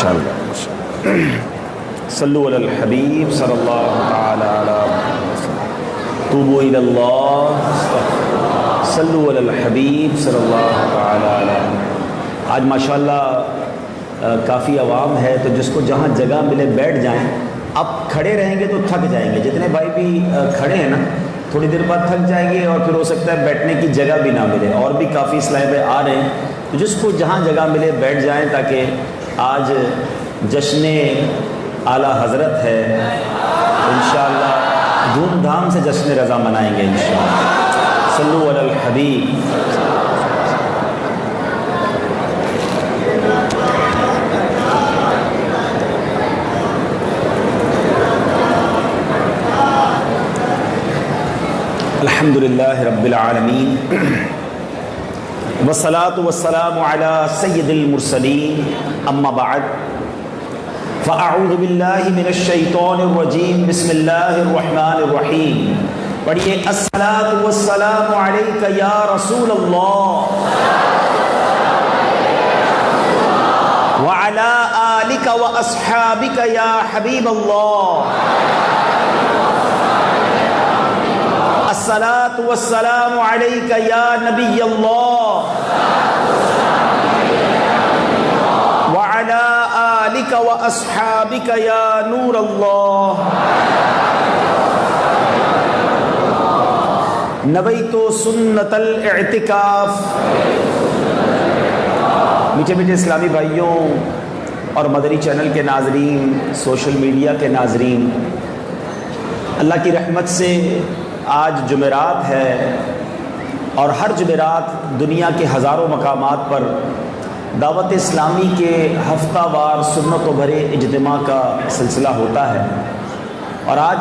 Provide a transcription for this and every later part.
ماشاءاللہ صلو علی الحبیب صلی اللہ تعالی علی وسلم توبوا الی اللہ صلو علی الحبیب صلی اللہ تعالی علی. آج ماشاءاللہ کافی عوام ہے تو جس کو جہاں جگہ ملے بیٹھ جائیں. اب کھڑے رہیں گے تو تھک جائیں گے. جتنے بھائی بھی کھڑے ہیں نا تھوڑی دیر بعد تھک جائیں گے اور پھر ہو سکتا ہے بیٹھنے کی جگہ بھی نہ ملے. اور بھی کافی اسلائبیں آ رہے ہیں تو جس کو جہاں جگہ ملے بیٹھ جائیں تاکہ آج جشن اعلیٰ حضرت ہے. انشاءاللہ دھوم دھام سے جشن رضا منائیں گے انشاءاللہ. صلو علی الحبیب. الحمدللہ رب العالمین والصلاة والسلام علی سید المرسلین. اما بعد فاعوذ باللہ من الشیطان الرجیم. بسم اللہ الرحمن الرحیم. پڑھیے الصلاة والسلام علیک یا رسول اللہ وعلی آلک واصحابک یا حبیب اللہ. الصلاة والسلام علیک یا نبی اللہ وعلی آلک واصحابک یا نور اللہ. نویت سنت الاعتکاف. میٹھے میٹھے اسلامی بھائیوں اور مدری چینل کے ناظرین، سوشل میڈیا کے ناظرین، اللہ کی رحمت سے آج جمعرات ہے اور ہر جمعرات دنیا کے ہزاروں مقامات پر دعوت اسلامی کے ہفتہ وار سنت و بھرے اجتماع کا سلسلہ ہوتا ہے. اور آج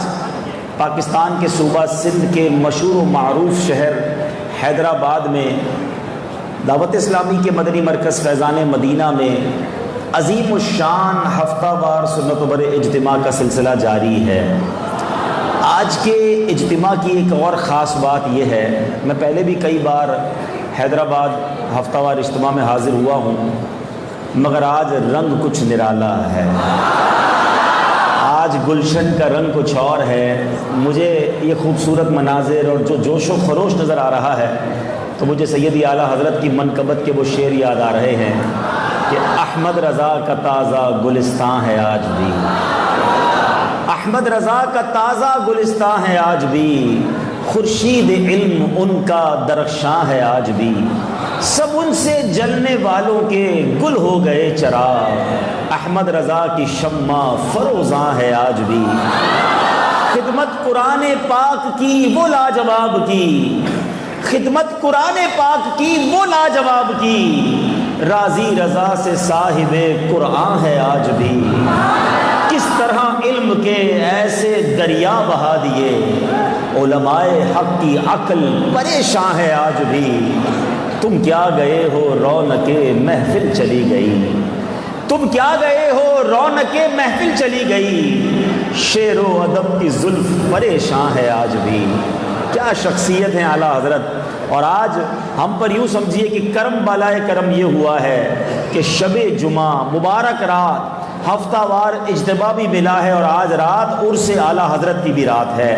پاکستان کے صوبہ سندھ کے مشہور و معروف شہر حیدرآباد میں دعوت اسلامی کے مدنی مرکز فیضان مدینہ میں عظیم الشان ہفتہ وار سنت و بھرے اجتماع کا سلسلہ جاری ہے. آج کے اجتماع کی ایک اور خاص بات یہ ہے، میں پہلے بھی کئی بار حیدرآباد ہفتہ وار اجتماع میں حاضر ہوا ہوں، مگر آج رنگ کچھ نرالا ہے. آج گلشن کا رنگ کچھ اور ہے. مجھے یہ خوبصورت مناظر اور جو جوش و خروش نظر آ رہا ہے تو مجھے سیدی اعلیٰ حضرت کی منقبت کے وہ شعر یاد آ رہے ہیں کہ احمد رضا کا تازہ گلستان ہے آج بھی. احمد رضا کا تازہ گلستان ہے آج بھی. خورشید علم ان کا درخشاں ہے آج بھی. سب ان سے جلنے والوں کے گل ہو گئے چراغ. احمد رضا کی شمع فروزاں ہے آج بھی. خدمت قرآن پاک کی وہ لاجواب کی، خدمت قرآن پاک کی وہ لاجواب کی. راضی رضا سے صاحب قرآن ہے آج بھی. کس طرح علم کے ایسے دریا بہا دیے، علماء حق کی عقل پریشان ہے آج بھی. تم کیا گئے ہو رونق محفل چلی گئی، تم کیا گئے ہو رونق محفل چلی گئی. شعر و ادب کی زلف پریشان ہے آج بھی. کیا شخصیت ہیں اعلیٰ حضرت. اور آج ہم پر یوں سمجھیے کہ کرم بالائے کرم یہ ہوا ہے کہ شب جمعہ مبارک رات ہفتہ وار اجتماع بھی ملا ہے اور آج رات عرس اعلیٰ حضرت کی بھی رات ہے.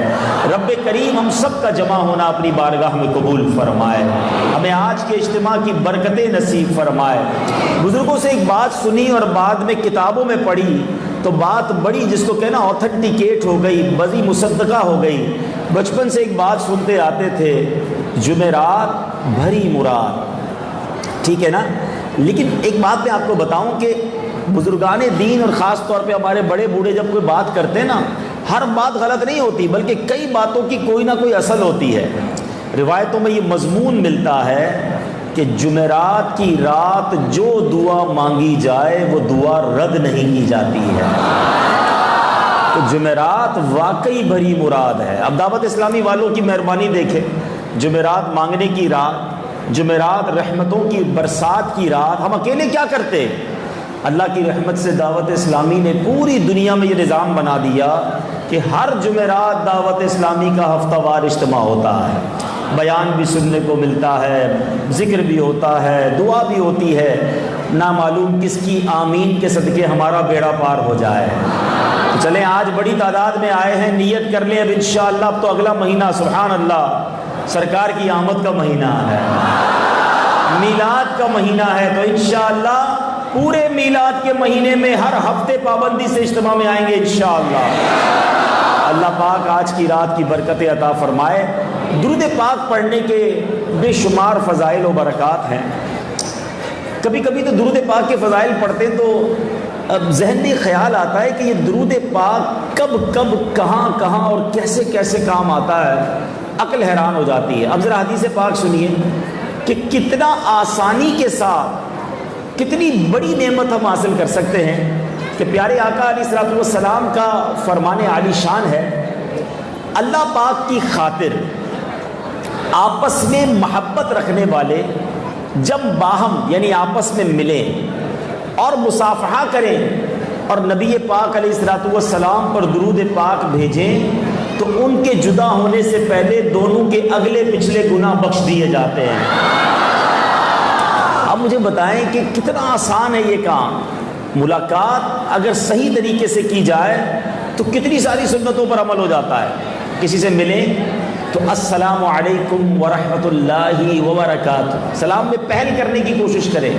رب کریم ہم سب کا جمع ہونا اپنی بارگاہ میں قبول فرمائے. ہمیں آج کے اجتماع کی برکتیں نصیب فرمائے. بزرگوں سے ایک بات سنی اور بعد میں کتابوں میں پڑھی تو بات بڑی جس کو کہنا اوتھنٹیکیٹ ہو گئی، بڑی مصدقہ ہو گئی. بچپن سے ایک بات سنتے آتے تھے، جمعرات بھری مراد. ٹھیک ہے نا؟ لیکن ایک بات میں آپ کو بتاؤں کہ بزرگان دین اور خاص طور پہ ہمارے بڑے بوڑھے جب کوئی بات کرتے ہیں نا، ہر بات غلط نہیں ہوتی بلکہ کئی باتوں کی کوئی نہ کوئی اصل ہوتی ہے. روایتوں میں یہ مضمون ملتا ہے کہ جمعرات کی رات جو دعا مانگی جائے وہ دعا رد نہیں کی جاتی ہے. تو جمعرات واقعی بھری مراد ہے. اب دعوت اسلامی والوں کی مہربانی دیکھیں، جمعرات مانگنے کی رات، جمعرات رحمتوں کی برسات کی رات. ہم اکیلے کیا کرتے؟ اللہ کی رحمت سے دعوت اسلامی نے پوری دنیا میں یہ نظام بنا دیا کہ ہر جمعرات دعوت اسلامی کا ہفتہ وار اجتماع ہوتا ہے. بیان بھی سننے کو ملتا ہے، ذکر بھی ہوتا ہے، دعا بھی ہوتی ہے. نہ معلوم کس کی آمین کے صدقے ہمارا بیڑا پار ہو جائے۔ تو چلیں آج بڑی تعداد میں آئے ہیں، نیت کر لیں اب انشاءاللہ اب تو اگلا مہینہ سبحان اللہ سرکار کی آمد کا مہینہ ہے، میلاد کا مہینہ ہے، تو انشاءاللہ پورے میلاد کے مہینے میں ہر ہفتے پابندی سے اجتماع میں آئیں گے انشاءاللہ۔ اللہ پاک آج کی رات کی برکت عطا فرمائے۔ درود پاک پڑھنے کے بے شمار فضائل و برکات ہیں۔ کبھی کبھی تو درود پاک کے فضائل پڑھتے تو اب ذہن میں خیال آتا ہے کہ یہ درود پاک کب کب کہاں کہاں اور کیسے کیسے کام آتا ہے، عقل حیران ہو جاتی ہے۔ اب ذرا حدیث پاک سنیے کہ کتنا آسانی کے ساتھ کتنی بڑی نعمت ہم حاصل کر سکتے ہیں کہ پیارے آقا علیہ الصلوۃ والسلام کا فرمان عالی شان ہے، اللہ پاک کی خاطر آپس میں محبت رکھنے والے جب باہم یعنی آپس میں ملیں اور مصافحہ کریں اور نبی پاک علیہ الصلوۃ والسلام پر درود پاک بھیجیں تو ان کے جدا ہونے سے پہلے دونوں کے اگلے پچھلے گناہ بخش دیے جاتے ہیں۔ اب مجھے بتائیں کہ کتنا آسان ہے یہ کام۔ ملاقات اگر صحیح طریقے سے کی جائے تو کتنی ساری سنتوں پر عمل ہو جاتا ہے۔ کسی سے ملیں تو السلام علیکم ورحمۃ اللہ وبرکاتہ، سلام میں پہل کرنے کی کوشش کریں۔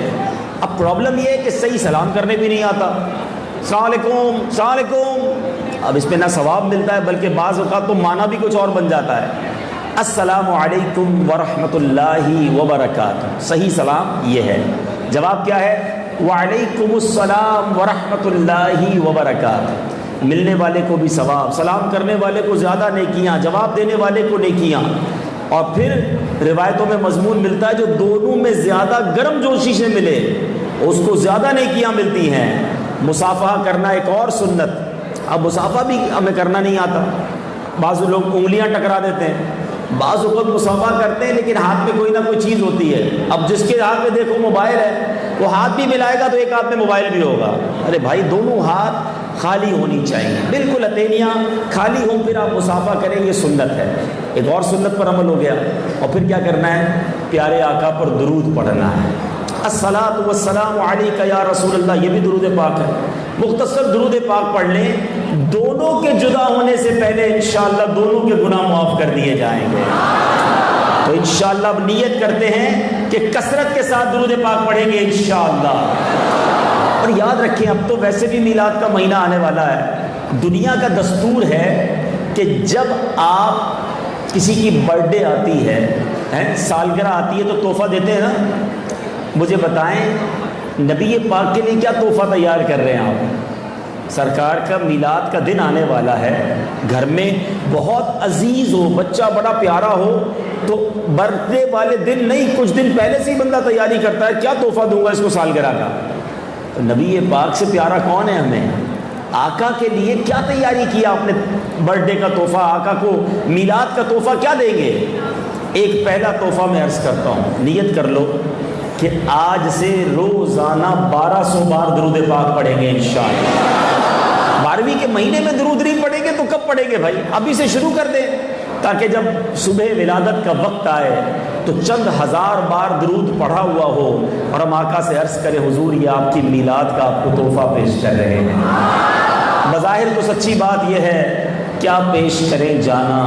اب پرابلم یہ ہے کہ صحیح سلام کرنے بھی نہیں آتا، السلام علیکم السلام علیکم، اب اس پہ نہ ثواب ملتا ہے بلکہ بعض اوقات تو معنی بھی کچھ اور بن جاتا ہے۔ السلام علیکم ورحمۃ اللہ وبرکاتہ، صحیح سلام یہ ہے۔ جواب کیا ہے؟ وعلیکم السلام ورحمۃ اللہ وبرکاتہ۔ ملنے والے کو بھی ثواب، سلام کرنے والے کو زیادہ نیکیاں، جواب دینے والے کو نیکیاں۔ اور پھر روایتوں میں مضمون ملتا ہے جو دونوں میں زیادہ گرم جوشی سے ملے اس کو زیادہ نیکیاں ملتی ہیں۔ مصافحہ کرنا ایک اور سنت۔ اب مصافحہ بھی ہمیں کرنا نہیں آتا، بعض لوگ انگلیاں ٹکرا دیتے ہیں، بعض اوقات مصافحہ کرتے ہیں لیکن ہاتھ میں کوئی نہ کوئی چیز ہوتی ہے۔ اب جس کے ہاتھ میں دیکھو موبائل ہے وہ ہاتھ بھی ملائے گا تو ایک ہاتھ میں موبائل بھی ہوگا۔ ارے بھائی دونوں ہاتھ خالی ہونی چاہیے، بالکل ہتھیلیاں خالی ہوں پھر آپ مصافحہ کریں، یہ سنت ہے۔ ایک اور سنت پر عمل ہو گیا، اور پھر کیا کرنا ہے؟ پیارے آقا پر درود پڑھنا ہے۔ الصلاۃ والسلام علیک یا رسول اللہ، یہ بھی درود پاک ہے۔ مختصر درود پاک پڑھ لیں، دونوں کے جدا ہونے سے پہلے انشاءاللہ دونوں کے گناہ معاف کر دیے جائیں گے۔ تو انشاءاللہ اب نیت کرتے ہیں کہ کثرت کے ساتھ درود پاک پڑھیں گے انشاءاللہ۔ اور یاد رکھیں اب تو ویسے بھی میلاد کا مہینہ آنے والا ہے۔ دنیا کا دستور ہے کہ جب آپ کسی کی برتھ ڈے آتی ہے، سالگرہ آتی ہے تو تحفہ دیتے ہیں نا۔ مجھے بتائیں نبی پاک کے لیے کیا تحفہ تیار کر رہے ہیں آپ؟ سرکار کا میلاد کا دن آنے والا ہے، گھر میں بہت عزیز ہو، بچہ بڑا پیارا ہو، تو برتھ ڈے والے دن نہیں کچھ دن پہلے سے ہی بندہ تیاری کرتا ہے کیا تحفہ دوں گا اس کو سالگرہ کا۔ تو نبی پاک سے پیارا کون ہے ہمیں؟ آقا کے لیے کیا تیاری کیا آپ نے؟ برتھ ڈے کا تحفہ، آقا کو میلاد کا تحفہ کیا دیں گے؟ ایک پہلا تحفہ میں عرض کرتا ہوں، نیت کر لو کہ آج سے روزانہ 1200 بار درود پاک پڑھیں گے انشاءاللہ۔ 12ویں کے مہینے میں درود نہیں پڑھیں گے تو کب پڑھیں گے بھائی؟ ابھی سے شروع کر دیں تاکہ جب صبح ولادت کا وقت آئے تو چند ہزار بار درود پڑھا ہوا ہو اور ہم آقا سے عرض کریں حضور یہ آپ کی میلاد کا آپ کو تحفہ پیش کر رہے ہیں۔ بظاہر تو سچی بات یہ ہے، کیا پیش کریں جانا،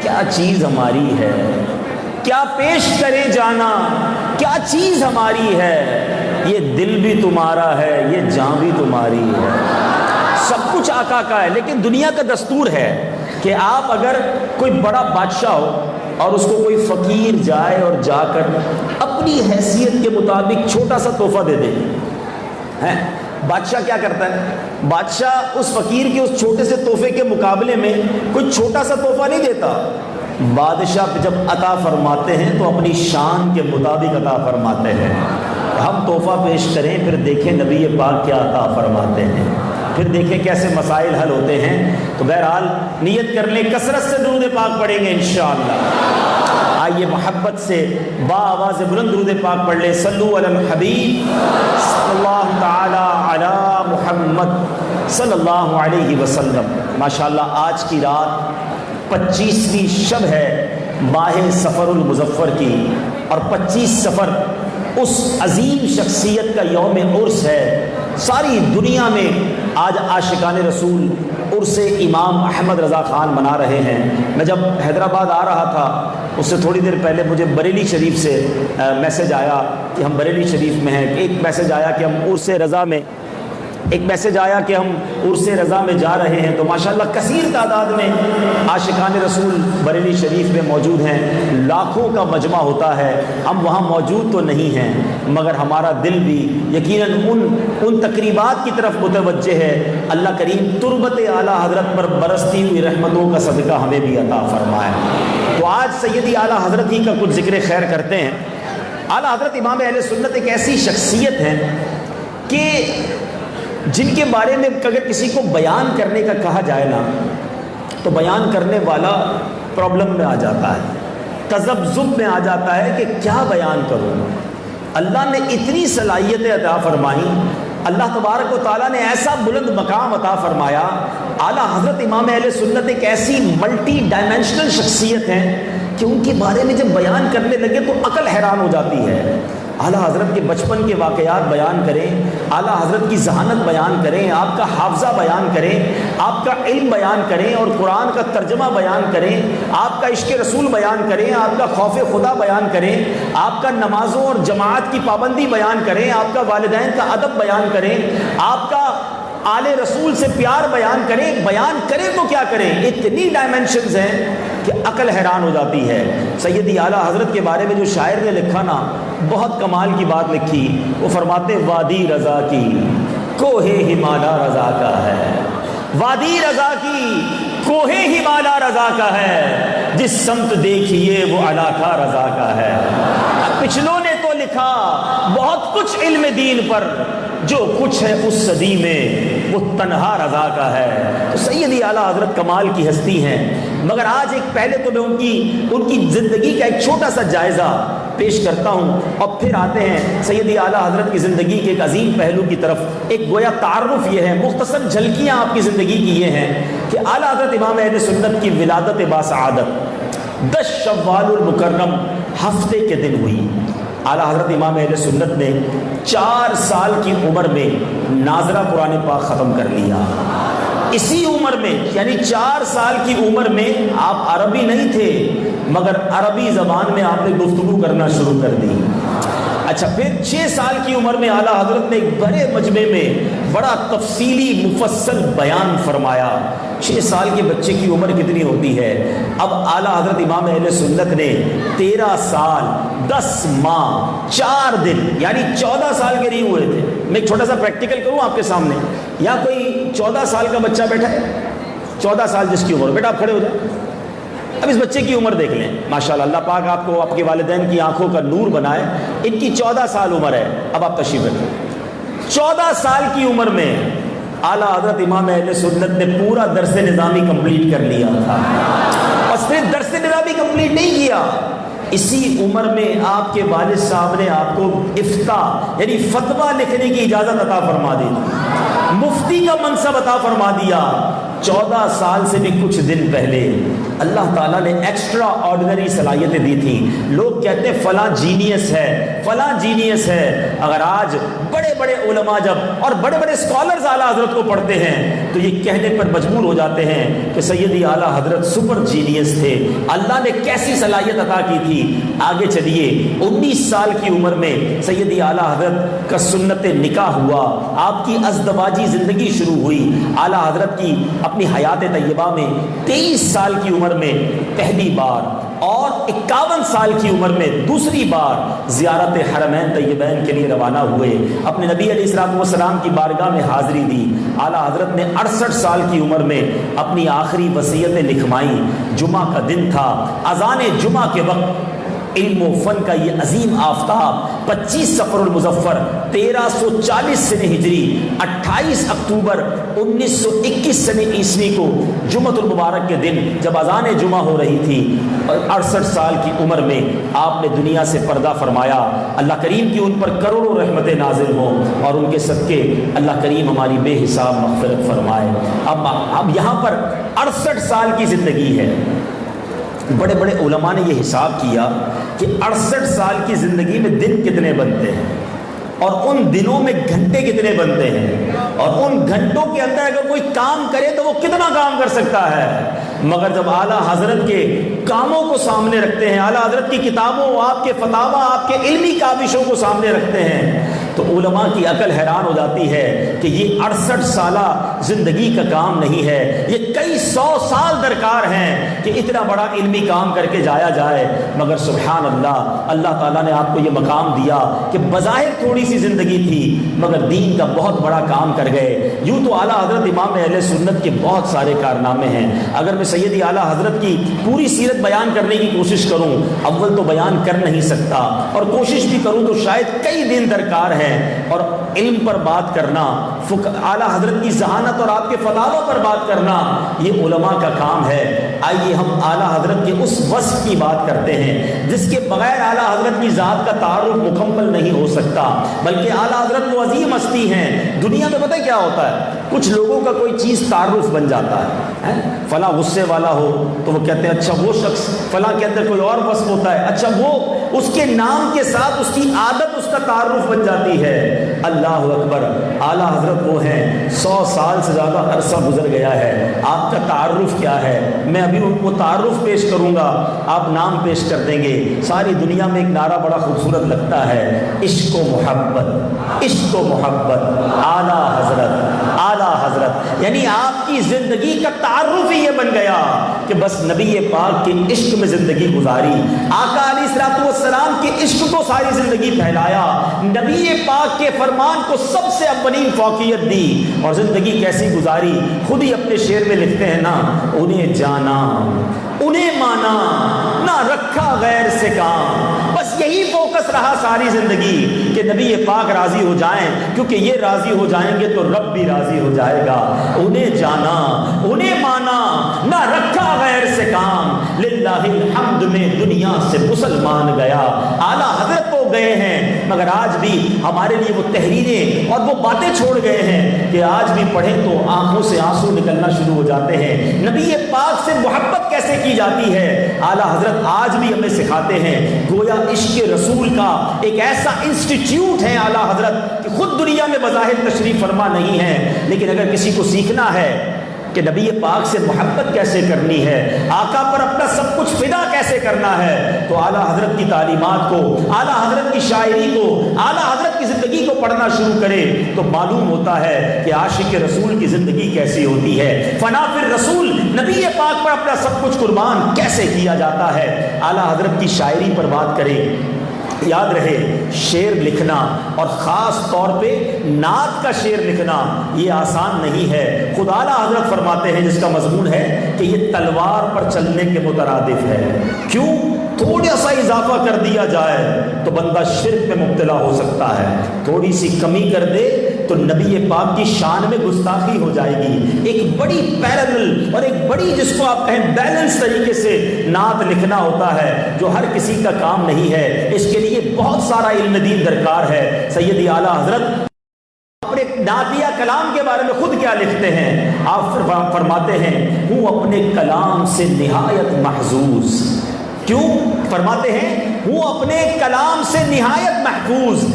کیا چیز ہماری ہے، کیا پیش کریں جانا، کیا چیز ہماری ہے، یہ دل بھی تمہارا ہے، یہ جان بھی تمہاری ہے، سب کچھ آقا کا ہے۔ لیکن دنیا کا دستور ہے کہ آپ اگر کوئی بڑا بادشاہ ہو اور اس کو کوئی فقیر جائے اور جا کر اپنی حیثیت کے مطابق چھوٹا سا تحفہ دے دے، بادشاہ کیا کرتا ہے؟ بادشاہ اس فقیر کے اس چھوٹے سے تحفے کے مقابلے میں کوئی چھوٹا سا تحفہ نہیں دیتا۔ بادشاہ جب عطا فرماتے ہیں تو اپنی شان کے مطابق عطا فرماتے ہیں۔ ہم تحفہ پیش کریں پھر دیکھیں نبی پاک کیا عطا فرماتے ہیں، پھر دیکھیں کیسے مسائل حل ہوتے ہیں۔ تو بہرحال نیت کر لیں، کثرت سے درود پاک پڑھیں گے انشاءاللہ۔ آئیے محبت سے با آواز بلند درود پاک پڑھ لیں۔ صلو علی الحبیب صلی اللہ تعالی علی محمد صلی اللہ علیہ وسلم۔ ماشاءاللہ آج کی رات 25ویں شب ہے ماہ صفر المظفر کی، اور 25 صفر اس عظیم شخصیت کا یوم عرس ہے۔ ساری دنیا میں آج عاشقان رسول عرس امام احمد رضا خان منا رہے ہیں۔ میں جب حیدرآباد آ رہا تھا اس سے تھوڑی دیر پہلے مجھے بریلی شریف سے میسج آیا کہ ہم بریلی شریف میں ہیں، ایک میسج آیا کہ ہم عرس رضا میں عرس رضا میں جا رہے ہیں۔ تو ماشاءاللہ کثیر تعداد میں عاشقان رسول بریلی شریف میں موجود ہیں، لاکھوں کا مجمع ہوتا ہے۔ ہم وہاں موجود تو نہیں ہیں مگر ہمارا دل بھی یقیناً ان تقریبات کی طرف متوجہ ہے۔ اللہ کریم تربت اعلیٰ حضرت پر برستی ہوئی رحمتوں کا صدقہ ہمیں بھی عطا فرمائے۔ تو آج سیدی اعلیٰ حضرت ہی کا کچھ ذکر خیر کرتے ہیں۔ اعلیٰ حضرت امام اہل سنت ایک ایسی شخصیت ہے کہ جن کے بارے میں اگر کسی کو بیان کرنے کا کہا جائے نا تو بیان کرنے والا پرابلم میں آ جاتا ہے، تذبذب میں آ جاتا ہے کہ کیا بیان کروں۔ اللہ نے اتنی صلاحیتیں عطا فرمائی، اللہ تبارک و تعالیٰ نے ایسا بلند مقام عطا فرمایا۔ اعلیٰ حضرت امام اہل سنت ایک ایسی ملٹی ڈائمینشنل شخصیت ہیں کہ ان کے بارے میں جب بیان کرنے لگے تو عقل حیران ہو جاتی ہے۔ اعلیٰ حضرت کے بچپن کے واقعات بیان کریں، اعلیٰ حضرت کی ذہانت بیان کریں، آپ کا حافظہ بیان کریں، آپ کا علم بیان کریں اور قرآن کا ترجمہ بیان کریں، آپ کا عشق رسول بیان کریں، آپ کا خوف خدا بیان کریں، آپ کا نمازوں اور جماعت کی پابندی بیان کریں، آپ کا والدین کا ادب بیان کریں، آپ کا آل رسول سے پیار بیان کریں تو کیا کریں، اتنی ڈائمینشنز ہیں کہ عقل حیران ہو جاتی ہے۔ سیدی اعلیٰ حضرت کے بارے میں جو شاعر نے لکھا نا بہت کمال کی بات لکھی، وہ فرماتے وادی رضا کی کوہ ہمالا رضا کا ہے، وادی رضا کی کوہ ہمالا رضا کا ہے، جس سمت دیکھیے وہ علاقہ رضا کا ہے۔ پچھلوں نے تو لکھا بہت کچھ علم دین پر، جو کچھ ہے اس صدی میں وہ تنہا رضا کا ہے۔ تو سیدی اعلیٰ حضرت کمال کی ہستی ہیں، مگر آج ایک پہلے تو میں ان کی زندگی کا ایک چھوٹا سا جائزہ پیش کرتا ہوں اور پھر آتے ہیں سیدی اعلیٰ حضرت کی زندگی کے ایک عظیم پہلو کی طرف۔ ایک گویا تعارف یہ ہے، مختصر جھلکیاں آپ کی زندگی کی یہ ہیں کہ اعلیٰ حضرت امام اہل سنت کی ولادت باسعادت 10 شوال المکرم ہفتے کے دن ہوئی۔ اعلیٰ حضرت امام اہل سنت نے 4 سال کی عمر میں ناظرہ قرآن پاک ختم کر لیا۔ اسی عمر میں یعنی 4 سال کی عمر میں آپ عربی نہیں تھے مگر عربی زبان میں آپ نے گفتگو کرنا شروع کر دی۔ اچھا، پھر 6 سال کی عمر میں اعلیٰ حضرت نے ایک بڑے مجمع میں بڑا تفصیلی مفصل بیان فرمایا۔ 6 سال کے بچے کی عمر کتنی ہوتی ہے؟ اب اعلیٰ حضرت امام اہل سنت نے 13 سال 10 ماہ 4 دن یعنی 14 سال کے نہیں ہوئے تھے۔ میں ایک چھوٹا سا پریکٹیکل کروں آپ کے سامنے، یا کوئی 14 سال کا بچہ بیٹھا ہے، 14 سال جس کی عمر، بیٹا آپ کھڑے ہو جائیں۔ اب اس بچے کی عمر دیکھ لیں، ماشاءاللہ اللہ پاک آپ کو آپ کے والدین کی آنکھوں کا نور بنائے۔ ان کی 14 سال عمر ہے۔ اب آپ تشریف رکھیں۔ 14 سال کی عمر میں اعلیٰ حضرت امام اہل سنت نے پورا درس نظامی کمپلیٹ کر لیا تھا، اور صرف درس نظامی کمپلیٹ نہیں کیا، اسی عمر میں آپ کے والد صاحب نے آپ کو افتاء یعنی فتویٰ لکھنے کی اجازت عطا فرما دی، مفتی کا منصب عطا فرما دیا۔ 14 سال سے بھی کچھ دن پہلے اللہ تعالیٰ نے ایکسٹرا آرڈنری صلاحیتیں دی تھیں۔ لوگ کہتے ہیں فلاں جینیس ہے، فلاں جینیس ہے۔ اگر آج بڑے بڑے علماء جب اور بڑے بڑے اسکالرز اعلیٰ حضرت کو پڑھتے ہیں تو یہ کہنے پر مجبور ہو جاتے ہیں کہ سیدی اعلیٰ حضرت سپر جینیس تھے، اللہ نے کیسی صلاحیت عطا کی تھی۔ آگے چلیے، 19 سال کی عمر میں سیدی اعلیٰ حضرت کا سنت نکاح ہوا، آپ کی ازدواجی زندگی شروع ہوئی۔ اعلیٰ حضرت کی اپنی حیات طیبہ میں 23 سال کی عمر میں پہلی بار اور 51 سال کی عمر میں دوسری بار زیارت حرمین طیبین کے لیے روانہ ہوئے، اپنے نبی علیہ السلام کی بارگاہ میں حاضری دی۔ اعلیٰ حضرت نے 68 سال کی عمر میں اپنی آخری وصیتیں لکھوائیں۔ جمعہ کا دن تھا، اذان جمعہ کے وقت علم و فن کا یہ عظیم آفتاب 25 صفر المظفر 1340 سنہ ہجری 28 اکتوبر 1921 سنہ عیسوی کو جمعۃ المبارک کے دن جب اذان جمعہ ہو رہی تھی اور 68 سال کی عمر میں آپ نے دنیا سے پردہ فرمایا۔ اللہ کریم کی ان پر کروڑوں رحمتیں نازل ہوں اور ان کے صدقے اللہ کریم ہماری بے حساب مغفرت فرمائے۔ اب یہاں پر 68 سال کی زندگی ہے، بڑے بڑے علماء نے یہ حساب کیا کہ 68 سال کی زندگی میں دن کتنے بنتے ہیں اور ان دنوں میں گھنٹے کتنے بنتے ہیں، اور ان گھنٹوں کے اندر اگر کوئی کام کرے تو وہ کتنا کام کر سکتا ہے۔ مگر جب اعلیٰ حضرت کے کاموں کو سامنے رکھتے ہیں، اعلیٰ حضرت کی کتابوں، آپ کے فتاوی، آپ کے علمی کاوشوں کو سامنے رکھتے ہیں، تو علماء کی عقل حیران ہو جاتی ہے کہ یہ 68 سالہ زندگی کا کام نہیں ہے، یہ کئی 100 سال درکار ہیں کہ اتنا بڑا علمی کام کر کے جایا جائے۔ مگر سبحان اللہ، اللہ تعالیٰ نے آپ کو یہ مقام دیا کہ بظاہر تھوڑی سی زندگی تھی مگر دین کا بہت بڑا کام کر گئے۔ یوں تو اعلیٰ حضرت امام اہل سنت کے بہت سارے کارنامے ہیں۔ اگر میں سیدی اعلیٰ حضرت کی پوری سیرت بیان کرنے کی کوشش کروں، اول تو بیان کر نہیں سکتا، اور کوشش بھی کروں تو شاید کئی دن درکار ہے، اور علم پر بات کرنا، اعلیٰ حضرت کی ذہانت اور آپ کے فتاوی پر بات کرنا، یہ علماء کا کام ہے۔ آئیے ہم اعلیٰ حضرت کے اس وصف کی بات کرتے ہیں جس کے بغیر اعلیٰ حضرت کی ذات کا تعارف مکمل نہیں ہو سکتا، بلکہ اعلیٰ حضرت وہ عظیم ہستی ہیں۔ دنیا میں پتہ کیا ہوتا ہے، کچھ لوگوں کا کوئی چیز تعارف بن جاتا ہے، فلاں غصے والا ہو تو وہ کہتے ہیں اچھا وہ شخص، فلاں کے اندر کوئی اور وصف ہوتا ہے، اچھا وہ، اس کے نام کے ساتھ اس کی عادت اس کا تعارف بن جاتی ہے۔ اللہ اکبر، اعلیٰ حضرت وہ ہیں 100 سال سے زیادہ عرصہ گزر گیا ہے، آپ کا تعارف کیا ہے؟ میں ابھی ان کو تعارف پیش کروں گا، آپ نام پیش کر دیں گے۔ ساری دنیا میں ایک نعرہ بڑا خوبصورت لگتا ہے، عشق و محبت، عشق و محبت، اعلیٰ حضرت، اعلیٰ حضرت، یعنی آپ کی زندگی کا تعارف ہی یہ بن گیا کہ بس نبی پاک کے عشق میں زندگی گزاری، آقا علیہ الصلوۃ والسلام کے عشق کو ساری زندگی پھیلایا، نبی پاک کے فرمان کو سب سے اولین فوقیت دی، اور زندگی کیسی گزاری خود ہی اپنے شعر میں لکھتے ہیں نا، انہیں جانا انہیں مانا نہ رکھا غیر سے کام، بس یہی فوکس رہا ساری زندگی کہ نبی پاک راضی ہو جائیں، کیونکہ یہ راضی ہو جائیں گے تو رب بھی راضی ہو جائے گا۔ انہیں جانا انہیں مانا نہ رکھا غیر سے کام، للہ الحمد میں دنیا سے مسلمان گیا۔ اعلیٰ حضرت تو گئے ہیں مگر آج بھی ہمارے لیے وہ تحریریں اور وہ باتیں چھوڑ گئے ہیں کہ آج بھی پڑھیں تو آنکھوں سے آنسو نکلنا شروع ہو جاتے ہیں۔ نبی پاک سے محبت کیسے کی جاتی ہے، اعلیٰ حضرت آج بھی ہمیں سکھاتے ہیں۔ گویا عشق رسول کا ایک ایسا انسٹیٹیوٹ ہے اعلیٰ حضرت کہ خود دنیا میں بظاہر تشریف فرما نہیں ہے، لیکن اگر کسی کو سیکھنا ہے کہ نبی پاک سے محبت کیسے کرنی ہے، آقا پر اپنا سب کچھ فدا کیسے کرنا ہے، تو اعلیٰ حضرت کی تعلیمات کو، اعلیٰ حضرت کی شاعری کو، اعلیٰ حضرت کی زندگی کو پڑھنا شروع کرے تو معلوم ہوتا ہے کہ عاشق رسول کی زندگی کیسی ہوتی ہے، فنا فی الرسول، نبی پاک پر اپنا سب کچھ قربان کیسے کیا جاتا ہے۔ اعلیٰ حضرت کی شاعری پر بات کریں، یاد رہے شعر لکھنا اور خاص طور پہ نعت کا شعر لکھنا یہ آسان نہیں ہے۔ خدا اعلیٰ حضرت فرماتے ہیں جس کا مضمون ہے کہ یہ تلوار پر چلنے کے مترادف ہے۔ کیوں؟ تھوڑا سا اضافہ کر دیا جائے تو بندہ شرک میں مبتلا ہو سکتا ہے، تھوڑی سی کمی کر دے تو نبی پاک کی شان میں گستاخی ہو جائے گی۔ ایک بڑی پیرلل اور ایک بڑی جس کو آپ کہیں بیلنس طریقے سے نعت لکھنا ہوتا ہے جو ہر کسی کا کام نہیں ہے، اس کے لیے بہت سارا علم دین درکار ہے۔ سیدی اعلیٰ حضرت اپنے نعتیہ کلام کے بارے میں خود کیا لکھتے ہیں، آپ فرماتے ہیں ہوں اپنے کلام سے نہایت محظوظ۔ کیوں؟ فرماتے ہیں ہوں اپنے کلام سے نہایت محفوظ،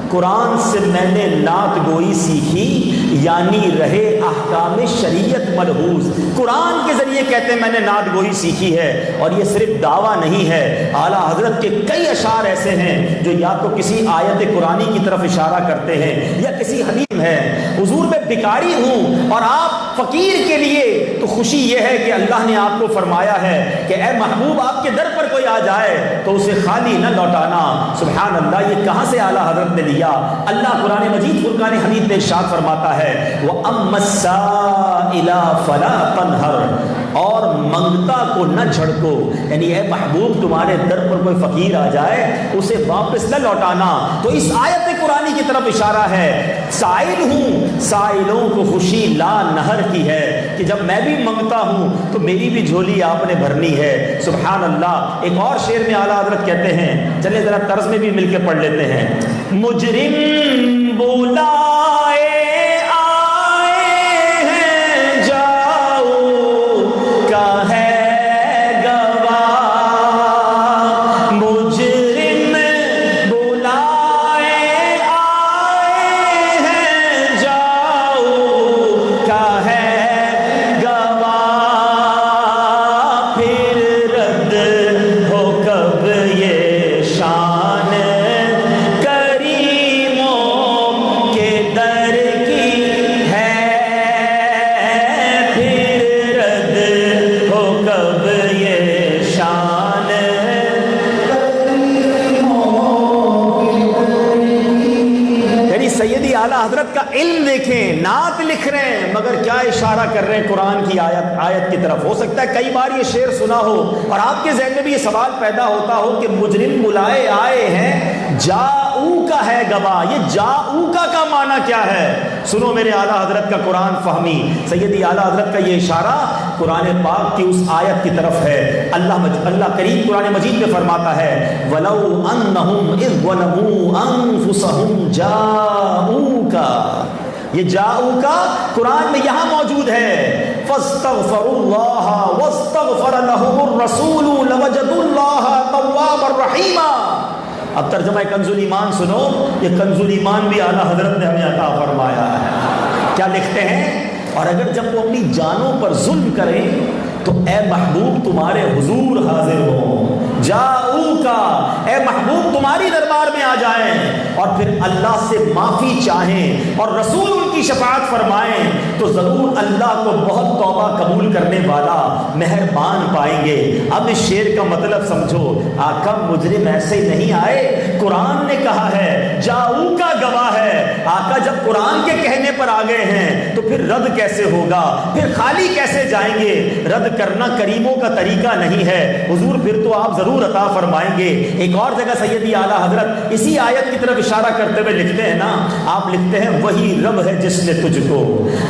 قرآن سے میں نے نعت گوئی سیکھی، یعنی رہے احکام شریعت ملحوظ۔ قرآن کے ذریعے کہتے ہیں میں نے نعت گوئی سیکھی ہے، اور یہ صرف دعویٰ نہیں ہے، اعلیٰ حضرت کے کئی اشعار ایسے ہیں جو یا تو کسی آیت قرآنی کی طرف اشارہ کرتے ہیں یا کسی حدیث ہے۔ حضور میں بھکاری ہوں اور آپ فقیر کے لیے تو خوشی یہ ہے کہ اللہ نے آپ کو فرمایا ہے کہ اے محبوب آپ کے در پر کوئی آ جائے تو اسے خالی نہ لوٹانا۔ سبحان اللہ، یہ کہاں سے اعلیٰ حضرت نے لیا؟ اللہ قرآن مجید فرقان حمید میں ارشاد فرماتا ہے وَأَمَّا السَّائِلَ فَلَا تَنْهَرْ، اور منگتا کو نہ جھڑکو، یعنی اے محبوب تمہارے در پر کوئی فقیر آ جائے اسے واپس نہ لوٹانا۔ تو اس آیت قرآنی کی طرف اشارہ ہے، سائل ہوں، سائلوں کو خوشی لا نہر کی ہے کہ جب میں بھی منگتا ہوں تو میری بھی جھولی آپ نے بھرنی ہے۔ سبحان اللہ۔ ایک اور شعر میں اعلیٰ حضرت کہتے ہیں، چلے ذرا طرز میں بھی مل کے پڑھ لیتے ہیں، مجرم بلائے آئے ہیں جاؤ کا ہے گواہ سیدی اعلیٰ حضرت کا علم دیکھیں، نعت لکھ رہے ہیں مگر کیا اشارہ کر رہے ہیں قرآن کی آیت کی طرف. ہو سکتا ہے کئی بار یہ شعر سنا ہو اور آپ کے ذہن میں بھی یہ سوال پیدا ہوتا ہو کہ مجرم بلائے آئے ہیں، جاؤ کا ہے گواہ، یہ جاؤ کا معنی کیا ہے؟ سنو میرے اعلیٰ حضرت کا قرآن فہمی. سیدی اعلیٰ حضرت کا یہ اشارہ قرآن پاک کی اس آیت کی طرف ہے. اللہ کریم قرآن مجید میں فرماتا ہے وَلَوْ أَنَّهُمْ إِذْ ظَلَمُوا أَنفُسَهُمْ جَاءُوكَ، یہ جاؤکا قرآن میں یہاں موجود ہے. فَاسْتَغْفَرُوا اللَّهَ وَاسْتَغْفَرَ لَهُمُ الرَّسُولُ لَوَجَدُوا اللَّهَ تَوَّابًا رَحِيمًا. اب ترجمہ کنز الایمان سنو. یہ کنز الایمان بھی اعلیٰ حضرت نے ہمیں عطا فرمایا ہے. کیا لکھتے ہیں؟ اور اگر جب وہ اپنی جانوں پر ظلم کریں تو اے محبوب تمہارے حضور حاضر ہوں، جاؤ کا، اے محبوب تمہاری دربار میں آ جائیں اور پھر اللہ سے معافی چاہیں اور رسول ان کی شفاعت فرمائیں تو ضرور اللہ کو بہت توبہ قبول کرنے والا مہربان پائیں گے. اب اس شعر کا مطلب سمجھو. آقا مجرم ایسے ہی نہیں آئے، قرآن نے کہا ہے، جاؤ کا گواہ ہے. آقا جب قرآن کے کہنے پر آ گئے ہیں تو پھر رد کیسے ہوگا؟ پھر خالی کیسے جائیں گے؟ رد کرنا کریموں کا طریقہ نہیں ہے حضور، پھر تو آپ ضرور عطا فرمائیں گے. ایک اور جگہ سیدی اعلیٰ حضرت اسی آیت کی طرف اشارہ کرتے ہوئے لکھتے ہیں نا، آپ لکھتے ہیں وہی رب ہے جس نے تجھ کو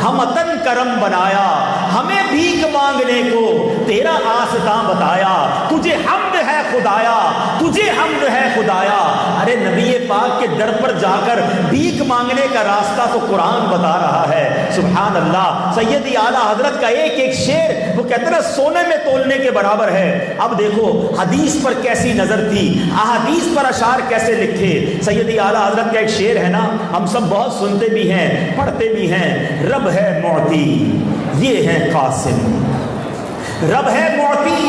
ہمتن کرم بنایا، ہمیں بھیک مانگنے کو تیرا آستاں بتایا، تجھے حمد ہے خدایا، تجھے حمد ہے خدایا. ارے نبی پاک کے در پر جا کر بھیک مانگنے کا راستہ تو قرآن بتا رہا ہے. سبحان اللہ. سیدی اعلیٰ حضرت کا ایک ایک شعر وہ کہتے ہیں سونے میں تولنے کے برابر ہے. اب دیکھو حدیث پر کیسی نظر تھی، احادیث پر اشعار کیسے لکھے. سیدی اعلیٰ حضرت کا ایک شعر ہے نا، ہم سب بہت سنتے بھی ہیں پڑھتے بھی ہیں. رب ہے معطی یہ ہے قاسم، رب ہے معطی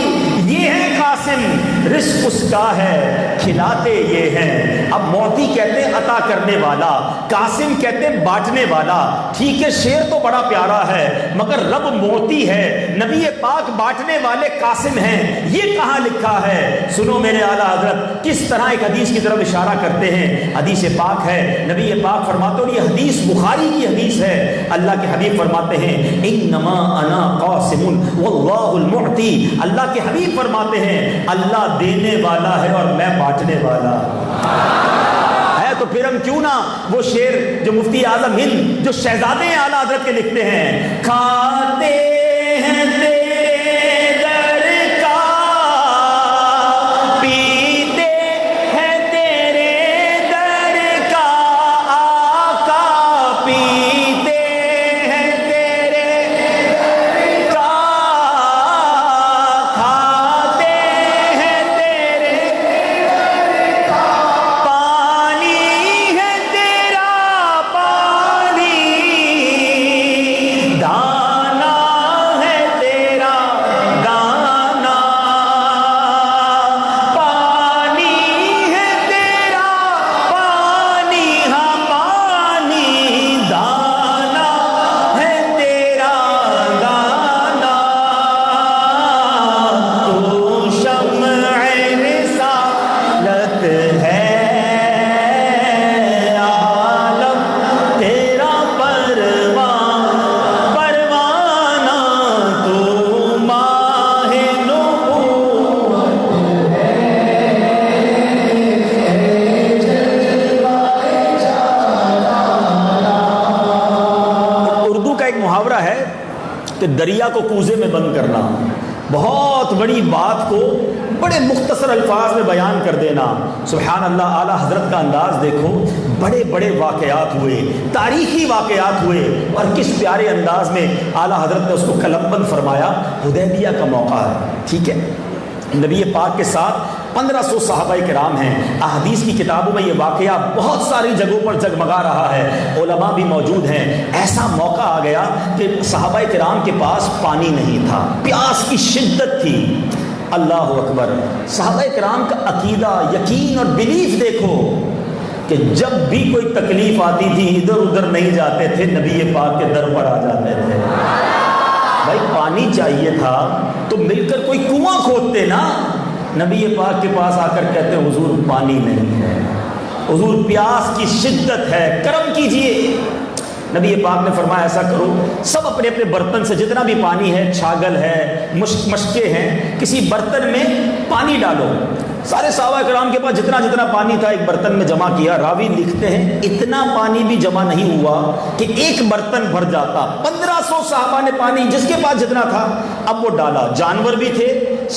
یہ ہے قاسم، رزق اس کا ہے کھلاتے یہ ہیں. اب معطی کہتے ہیں عطا کرنے والا، قاسم کہتے ہیں بانٹنے والا. ٹھیک ہے شعر تو بڑا پیارا ہے مگر رب معطی ہے، نبی پاک بانٹنے والے قاسم ہیں، یہ کہاں لکھا ہے؟ سنو میرے اعلیٰ حضرت کس طرح ایک حدیث کی طرف اشارہ کرتے ہیں. حدیث پاک ہے، نبی پاک فرماتے ہیں، اور یہ حدیث بخاری کی حدیث ہے. اللہ کے حبیب فرماتے ہیں انما انا قاسم واللہ المعطی. اللہ کے حبیب فرماتے ہیں اللہ دینے والا ہے اور میں بانٹنے والا ہے. تو پھر ہم کیوں نہ وہ شعر جو مفتی اعظم ہند جو شہزادے ہیں اعلیٰ حضرت کے لکھتے ہیں، کھاتے ہیں تیرے در کا، پیتے ہیں تیرے در کا آقا، پیتے ہیں تیرے در کا، کھاتے ہیں تیرے در کا، پانی ہے تیرا پانی، دانا ہے تیرا دانا، پانی ہے تیرا پانی، ہاں پانی، دانا ہے تیرا دانا. تو شمع رسالت ہے عالم تیرا پروانہ، تو ماہ نبوت اردو کا ایک محاورہ ہے کہ دریا کو کوزے میں بند کرنا، بہت بڑی بات کو بڑے مختصر الفاظ میں بیان کر دینا. سبحان اللہ. اعلیٰ حضرت کا انداز دیکھو، بڑے بڑے واقعات ہوئے، تاریخی واقعات ہوئے اور کس پیارے انداز میں اعلیٰ حضرت نے اس کو قلم بند فرمایا. حدیبیہ کا موقع ہے، ٹھیک ہے، نبی پاک کے ساتھ 1500 صحابہ کرام ہیں. احادیث کی کتابوں میں یہ واقعہ بہت ساری جگہوں پر جگمگا رہا ہے، علماء بھی موجود ہیں. ایسا موقع آ گیا کہ صحابہ کرام کے پاس پانی نہیں تھا، پیاس کی شدت تھی. اللہ اکبر. صحابہ کرام کا عقیدہ، یقین اور بلیف دیکھو کہ جب بھی کوئی تکلیف آتی تھی ادھر ادھر نہیں جاتے تھے، نبی پاک کے در پر آ جاتے تھے. بھائی پانی چاہیے تھا تو مل کر کوئی کنواں کھودتے نا. نبی پاک کے پاس آ کر کہتے ہیں حضور پانی نہیں ہے. حضور پیاس کی شدت ہے، کرم کیجئے۔ نبی پاک نے فرمایا ایسا کرو، سب اپنے اپنے برتن سے جتنا بھی پانی ہے، چھاگل ہے، مشکے ہیں، کسی برتن میں پانی ڈالو۔ سارے صحابہ کرام کے پاس جتنا جتنا پانی تھا ایک برتن میں جمع کیا۔ راوی لکھتے ہیں اتنا پانی بھی جمع نہیں ہوا کہ ایک برتن بھر جاتا۔ 1500 صحابہ نے پانی جس کے پاس جتنا تھا اب وہ ڈالا۔ جانور بھی تھے،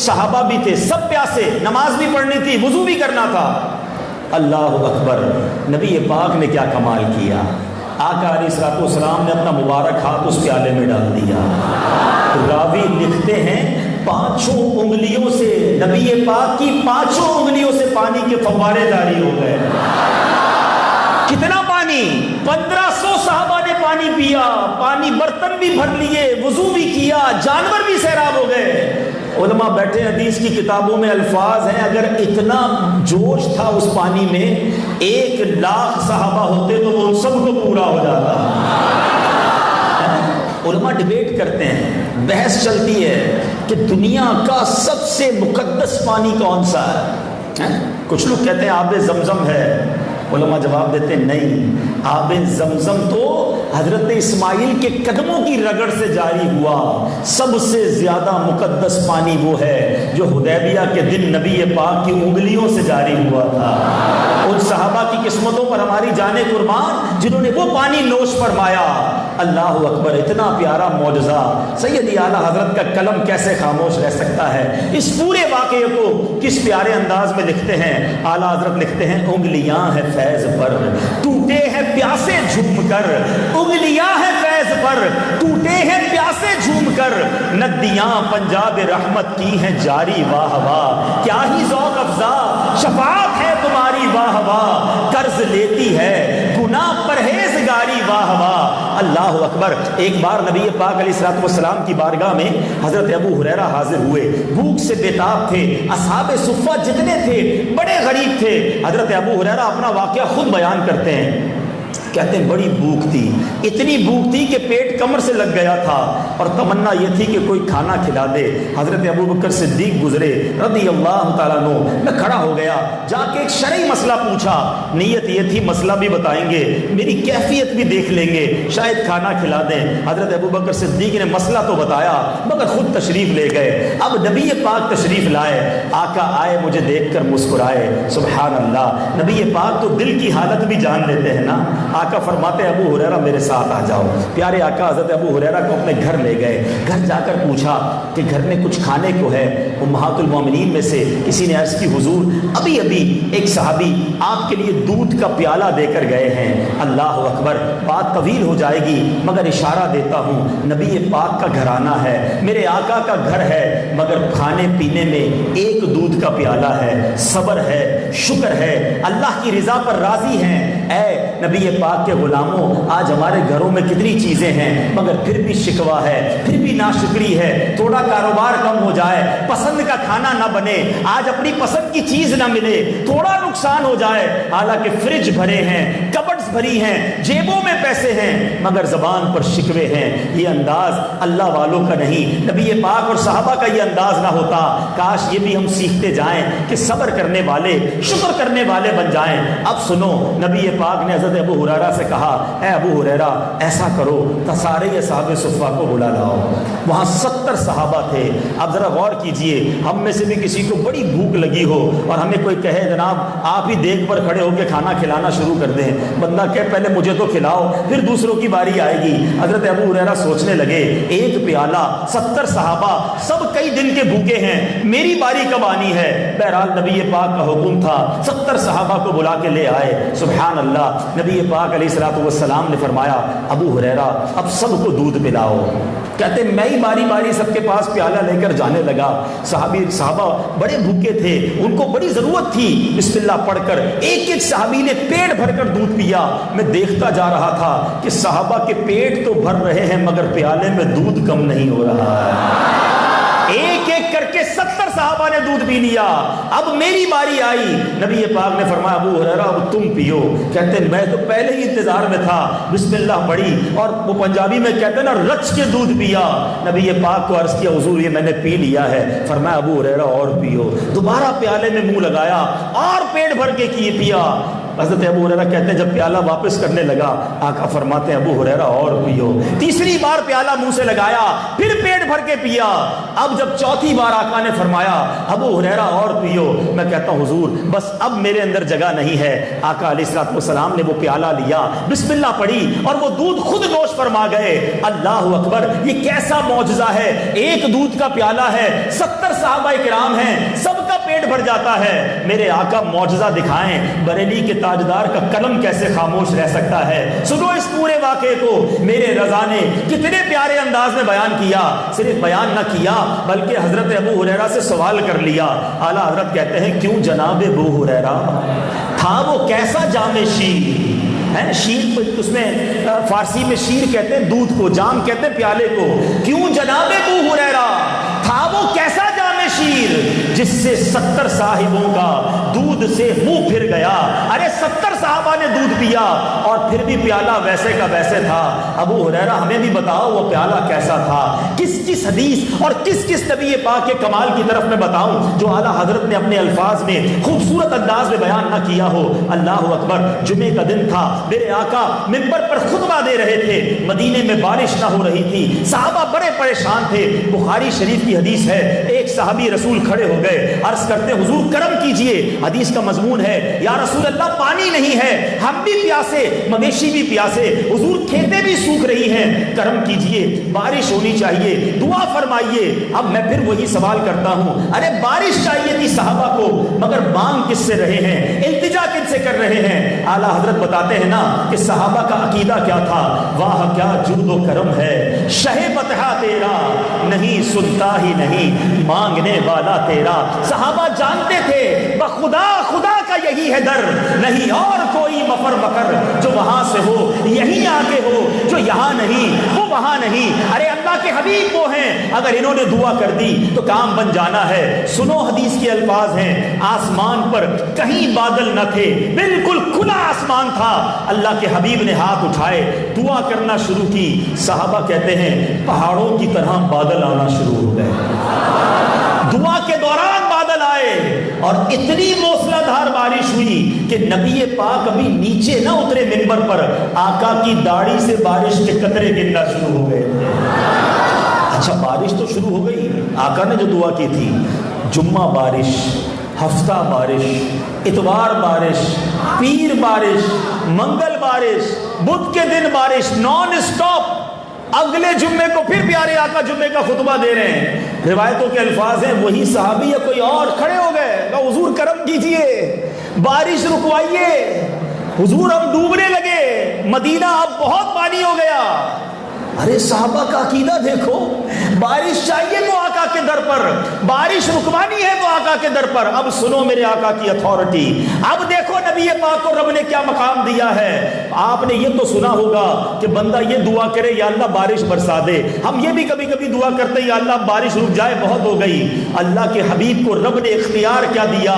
صحابہ بھی تھے، سب پیاسے، نماز بھی پڑھنی تھی، وضو بھی کرنا تھا۔ اللہ اکبر، نبی پاک نے کیا کمال کیا۔ آقا علیہ الصلوۃ والسلام نے اپنا مبارک ہاتھ اس پیالے میں ڈال دیا۔ راوی لکھتے ہیں 5 انگلیوں سے، نبی پاک کی 5 انگلیوں سے پانی کے فوارے جاری ہو گئے۔ کتنا پانی؟ 1500 صحابہ نے پانی پیا، پانی برتن بھی بھر لیے، وضو بھی کیا، جانور بھی سیراب ہو گئے۔ علماء بیٹھے حدیث کی کتابوں میں الفاظ ہیں اگر اتنا جوش تھا اس پانی میں 1,00,000 صحابہ ہوتے تو وہ سب کو پورا ہو جاتا۔ علماء ڈیبیٹ کرتے ہیں، بحث چلتی ہے کہ دنیا کا سب سے مقدس پانی کون سا ہے؟ کچھ لوگ کہتے ہیں آب زمزم ہے، علماء جواب دیتے ہیں نہیں، آب زمزم تو حضرت اسماعیل کے قدموں کی رگڑ سے جاری ہوا۔ سب سے زیادہ مقدس پانی وہ ہے جو حدیبیہ کے دن نبی پاک کی انگلیوں سے جاری ہوا تھا۔ ان صحابہ کی قسمتوں پر ہماری جانیں قربان جنہوں نے وہ پانی نوش فرمایا۔ اللہ اکبر، اتنا پیارا معجزہ، سیدی اعلیٰ حضرت کا قلم کیسے خاموش رہ سکتا ہے؟ اس پورے واقعے کو کس پیارے انداز میں لکھتے ہیں اعلیٰ حضرت، لکھتے ہیں انگلیاں ہیں فیض پر ٹوٹے ہیں پیاسے جھوم کر، انگلیاں ہیں فیض پر ٹوٹے ہیں پیاسے جھوم کر، ندیاں پنجاب رحمت کی ہیں جاری، واہ واہ کیا ہی ذوق افزا شفاعت ہے تمہاری، واہ واہ قرض لیتی ہے گناہ پرہیزگاری، واہ واہ اللہ اکبر۔ ایک بار نبی پاک علیہ الصلوۃ والسلام کی بارگاہ میں حضرت ابو ہریرہ حاضر ہوئے، بھوک سے بےتاب تھے، اصحاب صفہ جتنے تھے بڑے غریب تھے۔ حضرت ابو ہریرہ اپنا واقعہ خود بیان کرتے ہیں، کہتے ہیں بڑی بھوک تھی، اتنی بھوک تھی کہ پیٹ کمر سے لگ گیا تھا اور تمنا یہ تھی کہ کوئی کھانا کھلا دے۔ حضرت ابو بکر صدیق گزرے رضی اللہ تعالیٰ عنہ، میں کھڑا ہو گیا، جا کے ایک شرعی مسئلہ پوچھا، نیت یہ تھی مسئلہ بھی بتائیں گے، میری کیفیت بھی دیکھ لیں گے، شاید کھانا کھلا دیں۔ حضرت ابو بکر صدیق نے مسئلہ تو بتایا مگر خود تشریف لے گئے۔ اب نبی پاک تشریف لائے، آقا آئے مجھے دیکھ کر مسکرائے، سبحان اللہ، نبی پاک تو دل کی حالت بھی جان لیتے ہیں نا۔ آقا فرماتے ہیں ابو ہریرہ میرے ساتھ آ جاؤ۔ پیارے آقا حضرت ابو ہریرہ کو اپنے گھر لے گئے، گھر جا کر پوچھا کہ گھر میں کچھ کھانے کو ہے؟ امہات المومنین میں سے کسی نے عرض کی حضور ابھی ابھی ایک صحابی آپ کے لیے دودھ کا پیالہ دے کر گئے ہیں۔ اللہ اکبر، بات طویل ہو جائے گی مگر اشارہ دیتا ہوں، نبی پاک کا گھرانہ ہے، میرے آقا کا گھر ہے مگر کھانے پینے میں ایک دودھ کا پیالہ ہے، صبر ہے، شکر ہے، اللہ کی رضا پر راضی ہیں۔ اے نبی پاک کے غلاموں، آج ہمارے گھروں میں کتنی چیزیں ہیں مگر پھر بھی شکوہ ہے، پھر بھی ناشکری ہے، تھوڑا کاروبار کم ہو جائے، پسند کا کھانا نہ بنے، آج اپنی پسند کی چیز نہ ملے، تھوڑا نقصان ہو جائے، حالانکہ فریج بھرے ہیں، کبڈز بھری ہیں، جیبوں میں پیسے ہیں مگر زبان پر شکوے ہیں۔ یہ انداز اللہ والوں کا نہیں، نبی پاک اور صحابہ کا یہ انداز نہ ہوتا۔ کاش یہ بھی ہم سیکھتے جائیں کہ صبر کرنے والے، شکر کرنے والے بن جائیں۔ اب سنو، نبی پاک نے حضرت ابو ہریرہ سے کہا، اے ابو ہریرہ ایسا کرو سارے اصحاب صفہ کو بلا لاؤ۔ وہاں 70 صحابہ تھے۔ اب ذرا غور کیجئے، ہم میں سے بھی کسی کو بڑی بھوک لگی ہو اور ہمیں کوئی کہے جناب آپ ہی دیگ پر کھڑے ہو کے کھانا کھلانا شروع کر دیں، بندہ کہے پہلے مجھے تو کھلاؤ پھر دوسروں کی باری آئے گی۔ حضرت ابو ہریرہ سوچنے لگے، ایک پیالہ، 70 صحابہ، سب کئی دن کے بھوکے ہیں، میری باری کب آنی ہے؟ بہرحال نبی پاک کا حکم تھا، 70 صحابہ کو بلا کے لے آئے۔ سبحان اللہ، نبی پاک علیہ الصلوۃ والسلام نے فرمایا ابو ہریرہ اب سب کو دودھ پلاؤ۔ کہتے میں ہی باری باری سب کے پاس پیالہ لے کر جانے لگا۔ صحابہ بڑے بھوکے تھے، ان کو بڑی ضرورت تھی، بسم اللہ پڑھ کر ایک ایک صحابی نے پیٹ بھر کر دودھ پیا۔ میں دیکھتا جا رہا تھا کہ صحابہ کے پیٹ تو بھر رہے ہیں مگر پیالے میں دودھ کم نہیں ہو رہا ہے۔ ایک ایک کر کے 70 صحابہ نے دودھ پی لیا۔ اب میری باری آئی، نبی پاک نے فرمایا ابو ہریرہ اب تم پیو۔ کہتے ہیں میں تو پہلے ہی انتظار میں تھا، بسم اللہ پڑھی اور وہ پنجابی میں کہتے ہیں نا رچ کے دودھ پیا۔ نبی پاک کو عرض کیا حضور یہ میں نے پی لیا ہے۔ فرمایا ابو ہریرہ اور پیو۔ دوبارہ پیالے میں منہ لگایا اور پیٹ بھر کے کیے پیا۔ حضرت ابو ہریرہ کہتے ہیں جب پیالہ واپس کرنے لگا آقا فرماتے ہیں ابو ہریرہ اور پیو. تیسری بار پیالہ منہ سے لگایا, پھر پیٹ بھر کے پیا. اب جب چوتھی بار آقا نے فرمایا ابو ہریرہ اور پیو, میں کہتا ہوں حضور بس اب میرے اندر جگہ نہیں ہے. آقا علیہ الصلوۃ والسلام نے وہ پیالہ لیا, بسم اللہ پڑھی اور وہ دودھ خود نوش فرما گئے. اللہ اکبر, یہ کیسا معجزہ ہے. ایک دودھ کا پیالہ ہے, 70 صحابہ کرام ہیں, سب کا پیٹ بھر جاتا ہے. میرے آقا معجزہ دکھائیں, بریلی کے تاجدار کا قلم کیسے خاموش رہ سکتا ہے. سنو اس پورے واقعے کو. میرے رضا نے کتنے پیارے انداز میں بیان کیا. صرف بیان نہ کیا بلکہ حضرت ابو ہریرہ سے سوال کر لیا. اعلیٰ حضرت کہتے ہیں کیوں جناب ابو ہریرہ, تھا وہ کیسا جام شیر ہے. شیر اس میں فارسی میں شیر کہتے ہیں دودھ کو, جام کہتے ہیں پیالے کو. کیوں جناب ابو ہریرہ, تھا وہ کیسا جام شیر جس سے 70 صاحبوں کا دودھ سے منہ پھر گیا. ارے 70 صحابہ نے دودھ پیا اور پھر بھی پیالہ ویسے کا ویسے تھا. ابو ہریرہ ہمیں بھی بتاؤ وہ پیالہ کیسا تھا. کس کس حدیث اور کس کس نبی پاک کے کمال کی طرف میں بتاؤں جو اعلیٰ حضرت نے اپنے الفاظ میں خوبصورت انداز میں بیان نہ کیا ہو. اللہ اکبر, جمعے کا دن تھا, میرے آقا منبر پر خطبہ دے رہے تھے. مدینے میں بارش نہ ہو رہی تھی, صحابہ بڑے پریشان تھے. بخاری شریف کی حدیث ہے, ایک صحابی رسول کھڑے ہو گئے, عرض کرتے حضور کرم کیجئے. حدیث کا مضمون ہے یا رسول اللہ پانی نہیں ہے, ہم بھی پیاسے, مویشی بھی پیاسے, حضور کھیتیں بھی سوکھ رہی ہیں, کرم کیجئے, بارش ہونی چاہیے, دعا فرمائیے. اب میں پھر وہی سوال کرتا ہوں, ارے بارش چاہیے تھی صحابہ کو مگر مانگ کس سے رہے ہیں, التجا کن سے کر رہے ہیں. اعلیٰ حضرت بتاتے ہیں نا کہ صحابہ کا عقیدہ کیا تھا. واہ کیا جود و کرم ہے, شہ فتح تیرا نہیں سنتا ہی نہیں مانگنے والا تیرا. صحابہ جانتے تھے بخدا خدا کا یہی ہے در, نہیں اور کوئی مفر مکر جو وہاں سے ہو یہیں آگے ہو, جو یہاں نہیں وہ وہاں نہیں. ارے اللہ کے حبیب وہ ہیں, اگر انہوں نے دعا کر دی تو کام بن جانا ہے. سنو حدیث کے الفاظ ہیں, آسمان پر کہیں بادل نہ تھے, بالکل کھلا آسمان تھا. اللہ کے حبیب نے ہاتھ اٹھائے, دعا کرنا شروع کی. صحابہ کہتے ہیں پہاڑوں کی طرح بادل آنا شروع ہو گئے. دعا کے دوران بادل آئے اور اتنی موسلا دھار بارش ہوئی کہ نبی پاک ابھی نیچے نہ اترے منبر پر, آقا کی داڑھی سے بارش کے قطرے گرنا شروع ہو گئے. اچھا بارش تو شروع ہو گئی, آقا نے جو دعا کی تھی, جمعہ بارش, ہفتہ بارش, اتوار بارش, پیر بارش, منگل بارش, بدھ کے دن بارش, نان اسٹاپ. اگلے جمعے کو پھر پیارے آقا جمعے کا خطبہ دے رہے ہیں. روایتوں کے الفاظ ہیں وہی صحابی یا کوئی اور کھڑے ہو گئے, کہا حضور کرم کیجئے, بارش رکوائیے, حضور ہم ڈوبنے لگے, مدینہ اب بہت پانی ہو گیا. ارے صحابہ کا عقیدہ دیکھو, بارش چاہیے تو آقا کے در پر, بارش رکوانی ہے تو آقا کے در پر. اب سنو میرے آقا کی اتھارٹی, اب دیکھو نبی پاک کو رب نے کیا مقام دیا ہے. آپ نے یہ تو سنا ہوگا کہ بندہ یہ دعا کرے یا اللہ بارش برسا دے. ہم یہ بھی کبھی کبھی دعا کرتے یا اللہ بارش رک جائے, بہت ہو گئی. اللہ کے حبیب کو رب نے اختیار کیا دیا,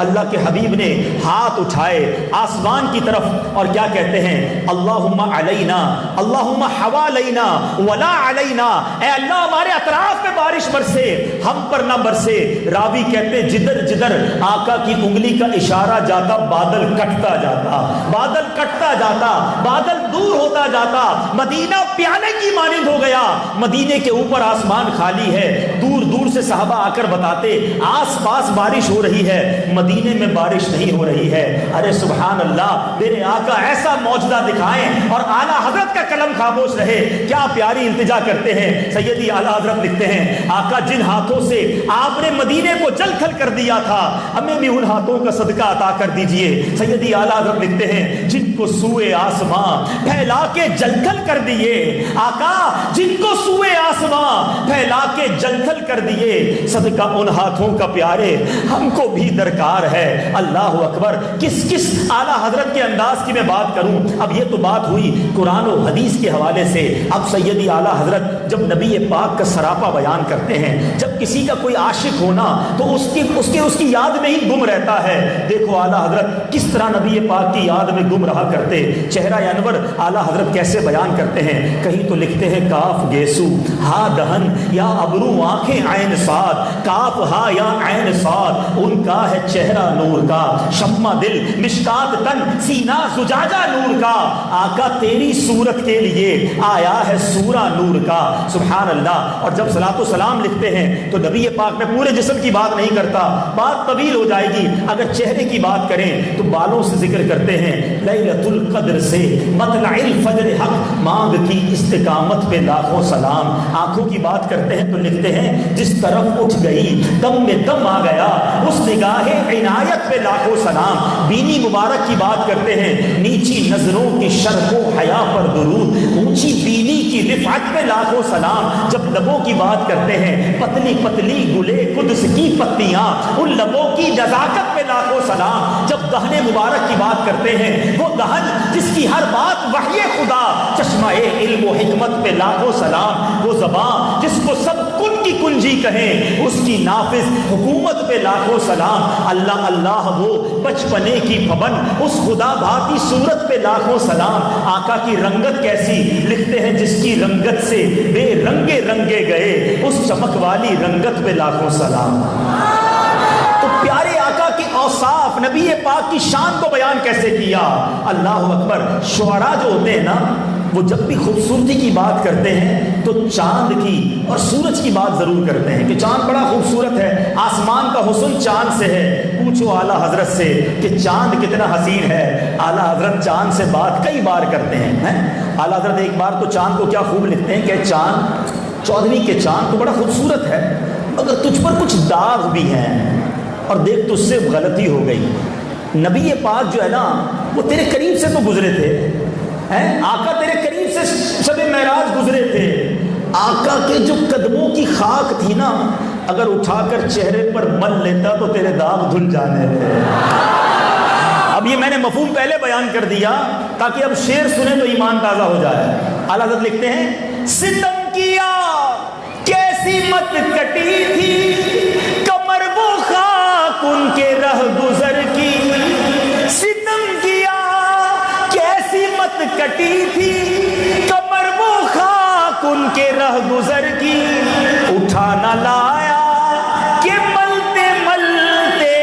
اللہ کے حبیب نے ہاتھ اٹھائے آسمان کی طرف اور کیا کہتے ہیں, اللہم علینا, اللہم حوالینا ولا علینا, اے اللہ ہمارے اطراف میں بارش برسے, ہم پر نہ برسے. راوی کہتے جدھر جدھر آقا کی انگلی کا اشارہ جاتا بادل کٹتا جاتا, بادل کٹتا جاتا, بادل دور ہوتا جاتا. مدینہ پیالے کی مانند ہو گیا. مدینے کے اوپر آسمان خالی ہے, دور دور سے صحابہ آ کر بتاتے آس پاس بارش ہو رہی ہے, مدینے میں بارش نہیں ہو رہی ہے. ارے سبحان اللہ, میرے آقا ایسا معجزہ دکھائیں اور اعلیٰ حضرت کا قلم خاموش رہے. کیا پیاری التجا کرتے ہیں. سیدی اعلیٰ حضرت لکھتے ہیں آقا جن ہاتھوں سے آپ نے مدینے کو جل تھل کر دیا تھا, ہمیں بھی ان ہاتھوں کا صدقہ عطا کر دیجئے. سیدی اعلیٰ حضرت لکھتے ہیں جن کو سوئے آسمان پھیلا کے جل تھل کر دیے, آقا جن کو سوئے آسمان پھیلا کے جل تھل کر دیے, صدقہ ان ہاتھوں کا پیارے ہم کو بھی درکار ہے. اللہ اکبر, کس کس اعلیٰ حضرت کے انداز کی میں بات کروں. اب یہ تو بات ہوئی قرآن و حدیث حدیث کے حوالے سے اب سیدی اعلیٰ حضرت جب نبی پاک کا سراپا بیان کرتے ہیں، جب کسی کا کوئی عاشق ہونا تو اس کی یاد میں ہی گم رہتا ہے۔ دیکھو اعلیٰ حضرت کس طرح نبی پاک کی یاد میں گم رہا کرتے، چہرہ انور اعلیٰ حضرت کیسے بیان کرتے ہیں، کہیں تو لکھتے ہیں کاف گیسو ہا دہن یا ابرو آنکھیں عین صاد، کاف ہا یا عین صاد، ان کا ہے چہرہ نور کا، شمع دل مشکات تن سینہ زجاجہ نور کا، آقا تیری صورت کے لیے آیا ہے سورہ نور کا، سبحان اللہ۔ اور جب صلاۃ و سلام لکھتے ہیں تو نبی پاک میں پورے جسم کی بات نہیں کرتا، بات طویل ہو جائے گی، اگر چہرے کی بات کریں تو بالوں سے ذکر کرتے ہیں، لیلۃ القدر سے مطلع الفجر حق مانگ کی استقامت پہ لاکھوں سلام، آنکھوں کی بات کرتے ہیں تو لکھتے ہیں جس طرف اٹھ گئی دم میں دم آ گیا اس نگاہ عنایت پہ لاکھوں سلام، بینی مبارک کی بات کرتے ہیں، نیچی نظروں کی شرف و حیا پر درود، اونچی بینی کی رفعت پہ لاکھوں سلام، جب لبوں کی بات کرتے ہیں پتلی پتلی گلے قدس کی پتیاں، ان لبوں کی نزاکت پہ لاکھوں سلام، جب دہن مبارک کی بات کرتے ہیں وہ دہن جس کی ہر بات وحی خدا، چشمہ علم و حکمت پہ لاکھوں سلام، وہ زبان جس کو سب کن کی کنجی کہیں اس کی نافذ حکومت پہ لاکھوں سلام، اللہ اللہ وہ بچپنے کی پابند اس خدا بھاتی صورت پہ لاکھوں سلام، آقا کی رنگت کیسی، لکھتے ہیں جس کی رنگت سے بے رنگے رنگے گئے اس چمک والی رنگت پہ لاکھوں سلام۔ تو پیارے آقا کی اوصاف، نبی پاک کی شان کو بیان کیسے کیا، اللہ اکبر۔ شعراء جو ہوتے ہیں نا وہ جب بھی خوبصورتی کی بات کرتے ہیں تو چاند کی اور سورج کی بات ضرور کرتے ہیں کہ چاند بڑا خوبصورت ہے، آسمان کا حسن چاند سے ہے، پوچھو اعلیٰ حضرت سے کہ چاند کتنا حسین ہے، اعلیٰ حضرت چاند سے بات کئی بار کرتے ہیں۔ اعلیٰ حضرت ایک بار تو چاند کو کیا خوب لکھتے ہیں کہ چاند چودھویں کے چاند تو بڑا خوبصورت ہے مگر تجھ پر کچھ داغ بھی ہیں، اور دیکھ تجھ سے غلطی ہو گئی۔ نبی پاک جو ہے نا وہ تیرے قریب سے تو گزرے تھے، آقا تیرے قریب سے شب معراج گزرے تھے، آقا کے جو قدموں کی خاک تھی نا اگر اٹھا کر چہرے پر مل لیتا تو تیرے داغ دھل جانے تھے۔ اب یہ میں نے مفہوم پہلے بیان کر دیا تاکہ اب شعر سنیں تو ایمان تازہ ہو جائے۔ اعلیٰ حضرت لکھتے ہیں ستم کیا کیسی مت کٹی تھی کمر وہ خاک ان کے رہ گزر کی، ستم کیا کیسی مت کٹی تھی کمر وہ خاک ان کے رہ گزر کی، اٹھا نہ لایا کہ ملتے ملتے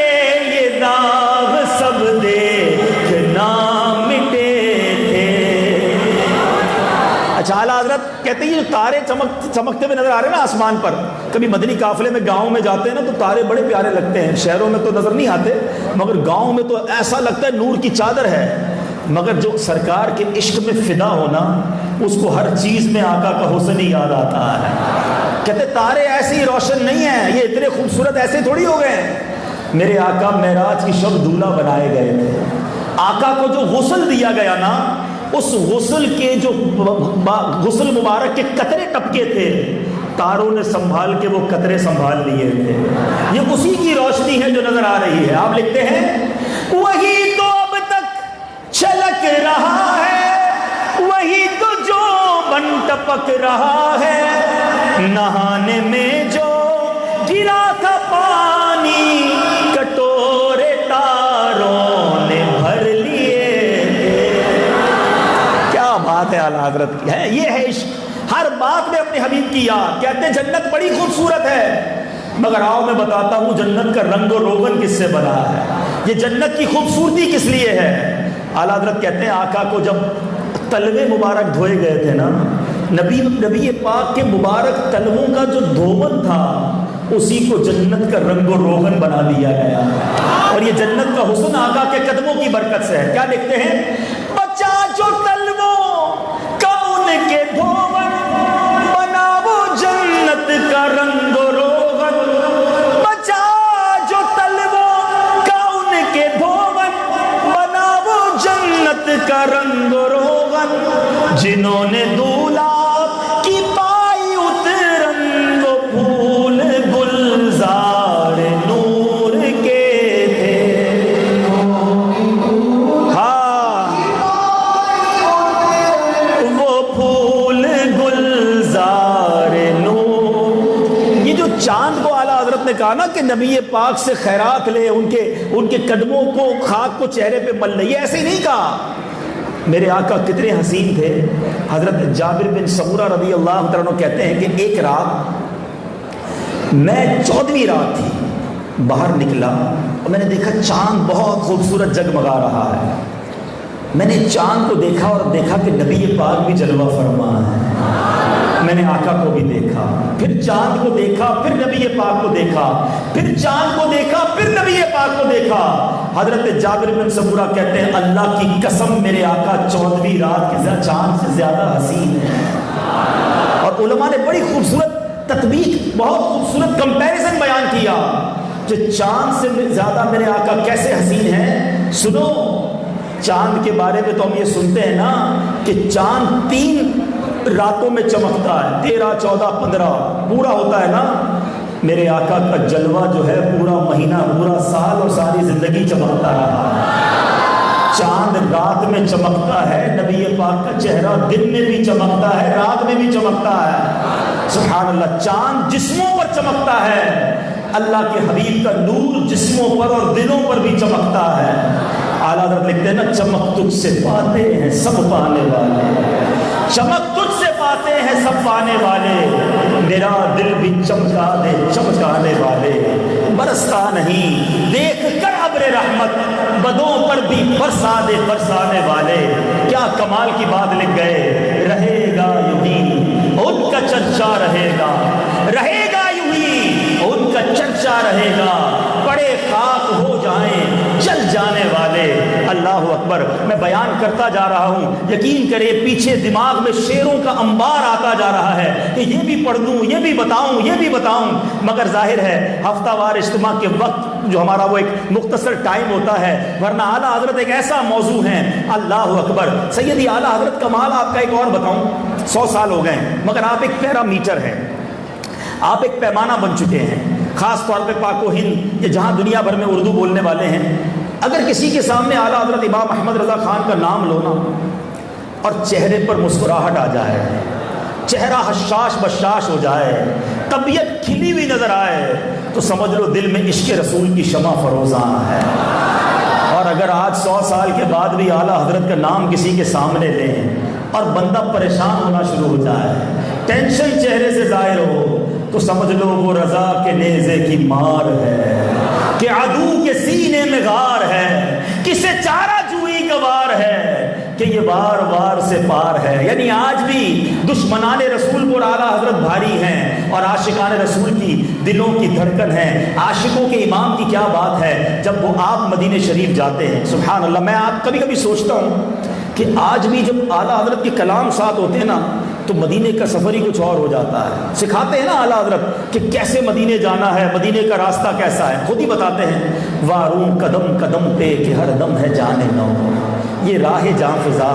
یہ داغ سب دیکھ نہ مٹے تھے۔ اچھا اعلیٰ حضرت کہتے ہیں یہ تارے چمکتے ہوئے نظر آ رہے ہیں نا آسمان پر، کبھی مدنی قافلے میں گاؤں میں جاتے ہیں نا تو تارے بڑے پیارے لگتے ہیں، شہروں میں تو نظر نہیں آتے مگر گاؤں میں تو ایسا لگتا ہے نور کی چادر ہے، مگر جو سرکار کے عشق میں فدا ہونا اس کو ہر چیز میں آقا کا حسن ہی یاد آتا ہے۔ کہتے تارے ایسے ہی روشن نہیں ہیں، یہ اتنے خوبصورت ایسے تھوڑی ہو گئے، میرے آقا معراج کی شب دولہا بنائے گئے تھے، آقا کو جو غسل دیا گیا نا اس غسل کے جو غسل مبارک کے قطرے ٹپکے تھے تاروں نے سنبھال کے وہ قطرے سنبھال لیے تھے، یہ اسی کی روشنی ہے جو نظر آ رہی ہے۔ آپ لکھتے ہیں وہی تو اب تک چھلک رہا ہے، وہی تو جو بن ٹپک رہا ہے، نہانے میں جو گرا تھا پانی کٹورے تاروں نے بھر لیے۔ کیا بات ہے اعلیٰ حضرت کی، ہے یہ ہے عشق، ہر بات میں اپنے حبیب کی یاد۔ کہتے ہیں جنت بڑی خوبصورت ہے مگر آؤ میں بتاتا ہوں جنت کا رنگ و روغن کس سے بنا ہے، یہ جنت کی خوبصورتی کس لیے ہے۔ اعلیٰ حضرت کہتے ہیں آقا کو جب تلوے مبارک دھوئے گئے تھے نا، نبی پاک کے مبارک تلووں کا جو دھوون تھا اسی کو جنت کا رنگ و روغن بنا دیا گیا، اور یہ جنت کا حسن آقا کے قدموں کی برکت سے ہے۔ کیا لکھتے ہیں بچا جو تلووں کا ان کے دھوون بنا وہ جنت کا رنگ و روغن، بچا جو تلووں کا ان کے دھوون بنا وہ جنت کا رنگ و روغن، جنہوں نے دولہا کی پائی اترن وہ پھول گلزار نور کے تھے۔ ہاں وہ پھول نے کہا نا کہ نبی پاک سے خیرات لے، ان کے قدموں کو، خاک کو چہرے پہ مل لے، یہ ایسے ہی نہیں کہا۔ میرے آقا کتنے حسین تھے۔ حضرت جابر بن سمورہ رضی اللہ تعالیٰ عنہ کہتے ہیں کہ ایک رات میں 14ویں رات تھی، باہر نکلا اور میں نے دیکھا چاند بہت خوبصورت جگمگا رہا ہے۔ میں نے چاند کو دیکھا اور دیکھا کہ نبی پاک بھی جلوہ فرما ہے۔ میں نے آقا کو بھی دیکھا، پھر چاند کو دیکھا، پھر نبی پاک کو دیکھا، پھر چاند کو دیکھا، پھر نبی پاک کو دیکھا۔ حضرت جابر بن سمورہ کہتے ہیں اللہ کی قسم میرے آقا 14ویں رات کے چاند سے زیادہ حسین ہے۔ اور علماء نے بڑی خوبصورت تطبیق، بہت خوبصورت کمپیریزن بیان کیا کہ چاند سے زیادہ میرے آقا کیسے حسین ہیں۔ سنو، چاند کے بارے میں تو ہم یہ سنتے ہیں نا کہ چاند 3 راتوں میں چمکتا ہے، 13، 14، 15 پورا ہوتا ہے نا۔ میرے آقا کا جلوہ جو ہے پورا مہینہ، پورا سال اور ساری زندگی چمکتا رہا۔ چاند رات میں چمکتا ہے، نبی پاک کا چہرہ دن میں بھی چمکتا ہے، رات میں بھی چمکتا ہے۔ سبحان اللہ، چاند جسموں پر چمکتا ہے، اللہ کے حبیب کا نور جسموں پر اور دلوں پر بھی چمکتا ہے۔ اعلیٰ حضرت لکھتے ہیں نا، چمک تجھ سے پاتے ہیں سب پانے والے، چمک تجھ سے پاتے ہیں سب پانے والے، میرا دل بھی چمکا دے چمکانے والے، برستا نہیں دیکھ کر ابر رحمت، بدوں پر بھی برسا دے برسانے والے۔ کیا کمال کی بات لکھ گئے، رہے گا یوں ہی ان کا چرچا رہے گا، رہے گا یوں ہی ان کا چرچا رہے گا، بڑے خاک ہو جائیں چل جانے والے۔ اللہ اکبر، میں بیان کرتا جا رہا ہوں، یقین کرے پیچھے دماغ میں شعروں کا انبار آتا جا رہا ہے کہ یہ بھی پڑھ دوں، یہ بھی بتاؤں، یہ بھی بتاؤں، مگر ظاہر ہے ہفتہ وار اجتماع کے وقت جو ہمارا وہ ایک مختصر ٹائم ہوتا ہے، ورنہ اعلیٰ حضرت ایک ایسا موضوع ہے۔ اللہ اکبر، سیدی اعلیٰ حضرت کمال آپ کا ایک اور بتاؤں، 100 سال ہو گئے ہیں مگر آپ ایک پیرامیٹر ہیں، آپ ایک پیمانہ بن چکے ہیں، خاص طور پہ پاک و ہند یا جہاں دنیا بھر میں اردو بولنے والے ہیں۔ اگر کسی کے سامنے اعلیٰ حضرت امام احمد رضا خان کا نام لو نا اور چہرے پر مسکراہٹ آ جائے، چہرہ حشاش بشاش ہو جائے، طبیعت کھلی ہوئی نظر آئے، تو سمجھ لو دل میں عشق رسول کی شمع فروزاں ہے۔ اور اگر آج 100 سال کے بعد بھی اعلیٰ حضرت کا نام کسی کے سامنے لیں اور بندہ پریشان ہونا شروع ہو جائے، ٹینشن چہرے سے ظاہر ہو، تو سمجھ لو وہ رضا کے نیزے کی مار ہے کہ عدو کے سینے میں غار ہے، کسے چارہ جوئی کا وار ہے کہ یہ وار وار سے پار ہے۔ یعنی آج بھی دشمنان رسول پر اعلیٰ حضرت بھاری ہیں اور عاشقان رسول کی دلوں کی دھڑکن ہے۔ عاشقوں کے امام کی کیا بات ہے جب وہ آپ مدینہ شریف جاتے ہیں، سبحان اللہ۔ میں آپ کبھی کبھی سوچتا ہوں کہ آج بھی جب اعلیٰ حضرت کے کلام ساتھ ہوتے ہیں نا تو مدینے کا سفر ہی کچھ اور ہو جاتا ہے۔ سکھاتے ہیں نا اعلیٰ حضرت کہ کیسے مدینے جانا ہے، مدینے کا راستہ کیسا ہے، خود ہی بتاتے ہیں، واروں قدم قدم پہ کہ ہر دم ہے جانے نو، یہ راہ جاں فضا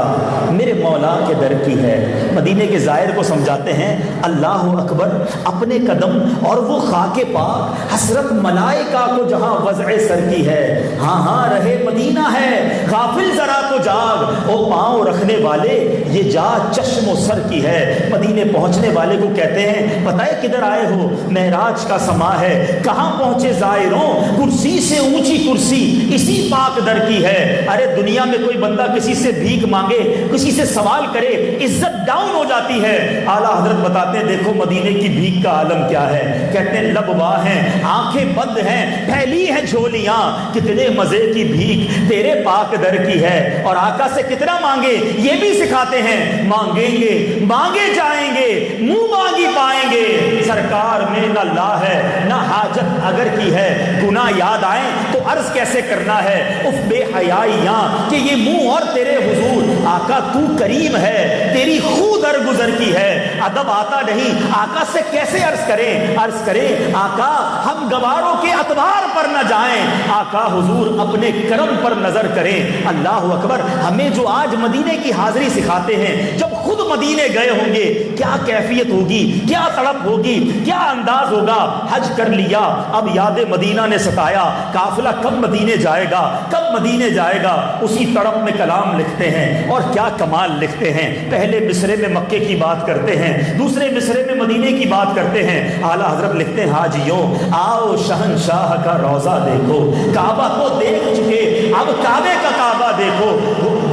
میرے مولا کے در کی ہے۔ مدینے کے زائر کو سمجھاتے ہیں اللہ اکبر، اپنے قدم اور وہ خاک پاک حسرت ملائکہ کو جہاں وضع سر کی ہے۔ ہاں ہاں رہے مدینہ ہے، غافل ذرا تو جاگ، او پاؤں رکھنے والے یہ جا چشم و سر کی ہے۔ مدینے پہنچنے والے کو کہتے ہیں پتہ ہے کدھر آئے ہو، معراج کا سما ہے، کہاں پہنچے زائروں، کرسی سے اونچی کرسی اسی پاک در کی ہے۔ ارے دنیا میں کوئی بندہ کسی سے بھیک مانگے، کسی سے سوال کرے، عزت ڈاؤن ہو جاتی ہے۔ اعلیٰ حضرت بتاتے ہیں دیکھو مدینے کی بھیک کا عالم کیا ہے، کہتے ہیں لب واہ ہیں، آنکھیں بند ہیں، پھیلی ہیں جھولیاں، کتنے مزے کی بھیک تیرے پاک در کی ہے۔ اور آقا سے کتنا مانگے یہ بھی سکھاتے ہیں، مانگیں گے مانگے جائیں گے، منہ مانگی پائیں گے، سرکار میں نہ لا ہے نہ حاجت اگر کی ہے، گناہ یاد آئیں تو عرض کیسے کرنا ہے، اف بے حیائیاں کہ یہ منہ اور تیرے حضور، آقا تو کریم ہے، تیری خود در گزر کی ہے، ادب آتا نہیں، آقا سے کیسے عرض کریں آقا ہم گواروں کے اتوار پر نہ جائیں، آقا حضور اپنے کرم پر نظر کریں۔ اللہ اکبر، ہمیں جو آج مدینے کی حاضری سکھاتے ہیں، جب خود مدینے گئے ہوں گے کیا کیفیت ہوگی، کیا تڑپ ہوگی، کیا انداز ہوگا۔ حج کر لیا اب یاد مدینہ نے ستایا، قافلہ کب مدینے جائے گا، کب مدینے جائے گا، اسی تڑپ میں کلام لکھتے ہیں اور کیا کمال لکھتے ہیں۔ پہلے مصرے میں مکے کی بات کرتے ہیں, دوسرے مصرے میں مدینے کی بات کرتے ہیں. اعلیٰ حضرت لکھتے ہیں حاجیوں آؤ شہنشاہ کا روضہ دیکھو, کعبہ کو دیکھ چکے اب کعبے کا کعبہ دیکھو,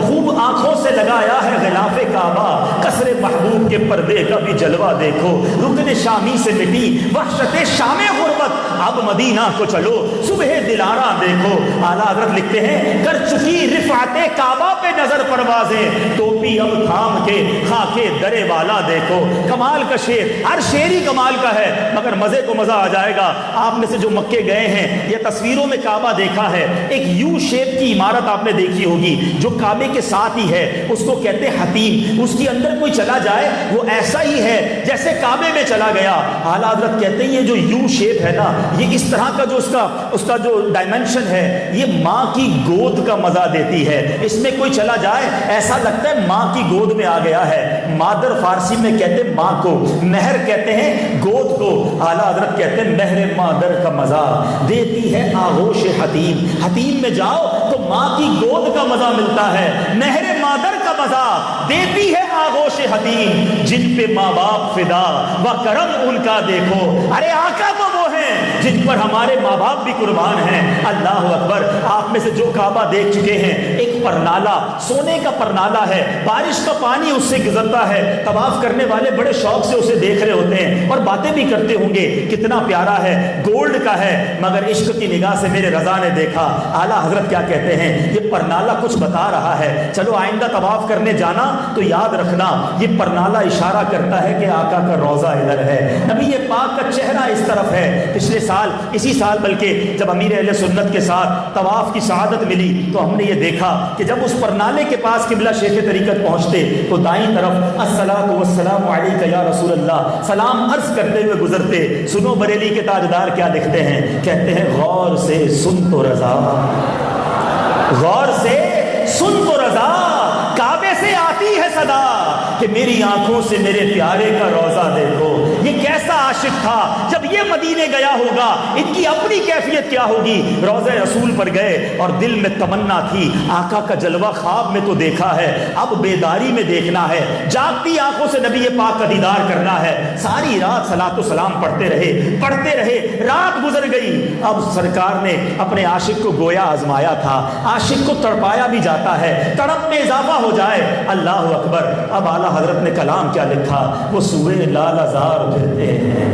خوب آنکھوں سے لگایا ہے غلاف کعبہ, قصر محبوب کے پردے کا بھی جلوہ دیکھو, رکن شامی سے مٹی وحشت شام غربت, اب مدینہ کو چلو صبح دلارا دیکھو. اعلیٰ حضرت لکھتے ہیں کر چکی رفعت کعبہ پہ نظر پروازیں, ٹوپی اب تھام کے خاکے درے والا دیکھو. کمال کا شعر, ہر شعر ہی کمال کا ہے, مگر مزے کو مزہ آ جائے گا. آپ میں سے جو مکے گئے ہیں یا تصویروں میں کعبہ دیکھا ہے, ایک یو شیپ کی عمارت آپ نے دیکھی ہوگی جو کعبے کے ساتھ ہی ہے, اس کو کہتے ہیں حتیم. اس کے اندر کوئی چلا جائے وہ ایسا ہی ہے جیسے کعبے میں چلا گیا. اعلیٰ حضرت کہتے ہیں یہ جو یو شیپ ہے نا, یہ اس طرح کا جو اس کا جو ڈائمنشن ہے, یہ ماں کی گود کا مزہ دیتی ہے. اس میں کوئی چلا جائے ایسا لگتا ہے ماں کی گود میں آ گیا ہے. مادر فارسی میں کہتے ہیں ماں کو, مہر کہتے ہیں گود کو. اعلیٰ حضرت کہتے ہیں مہر مادر کا مزہ دیتی ہے آغوش حتیم. حتیم میں جاؤ تو ماں کی گود کا مزہ ملتا ہے, مہر مادر کا مزہ دیتی ہے آغوش حتیم. جن پہ ماں باپ فدا و کرم ان کا دیکھو, ارے آقا تو وہ ہیں جن پر ہمارے ماں باپ بھی قربان ہیں. اللہ اکبر. آپ میں سے جو کعبہ دیکھ چکے ہیں, ایک پرنالہ سونے کا پرنالہ ہے, بارش کا پانی اس سے گزرتا ہے, طواف کرنے والے بڑے شوق سے اسے دیکھ رہے ہوتے ہیں اور باتیں بھی کرتے ہوں گے کتنا پیارا ہے, گولڈ کا ہے. مگر عشق کی نگاہ سے میرے رضا نے دیکھا. اعلیٰ حضرت کیا کہتے ہیں, یہ پرنالہ کچھ بتا رہا ہے, چلو آئندہ طواف کرنے جانا تو یاد رکھنا یہ پرنالہ اشارہ کرتا ہے کہ آقا کا روضہ ادھر ہے, نبی پاک کا چہرہ اس طرف ہے. پچھلے سال, اسی سال بلکہ, جب امیر اہل سنت کے ساتھ طواف کی سعادت ملی تو ہم نے یہ دیکھا کہ جب اس پرنالے کے پاس قبلہ شیخ طریقت پہنچتے تو دائیں طرف الصلاۃ والسلام علیک یا رسول اللہ سلام عرض کرتے ہوئے گزرتے. سنو بریلی کے تاجدار کیا لکھتے ہیں, کہتے ہیں غور سے سن تو رضا, غور سے سن تو رضا, کعبے سے آتی ہے صدا کہ میری آنکھوں سے میرے پیارے کا روضہ دیکھو. یہ کیسا عاشق تھا, جب یہ مدینے گیا ہوگا ان کی اپنی کیفیت کیا ہوگی. روضہ رسول پر گئے اور دل میں تمنا تھی آقا کا جلوہ خواب میں تو دیکھا ہے, اب بیداری میں دیکھنا ہے, جاگتی آنکھوں سے نبی پاک کا دیدار کرنا ہے. ساری رات صلاۃ و سلام پڑھتے رہے, رات گزر گئی. اب سرکار نے اپنے عاشق کو گویا آزمایا تھا, عاشق کو تڑپایا بھی جاتا ہے, تڑپ میں اضافہ ہو جائے. اللہ اکبر. اب اعلیٰ حضرت نے کلام کیا لکھا, وہ سوئے لال ازار پھرتے ہیں,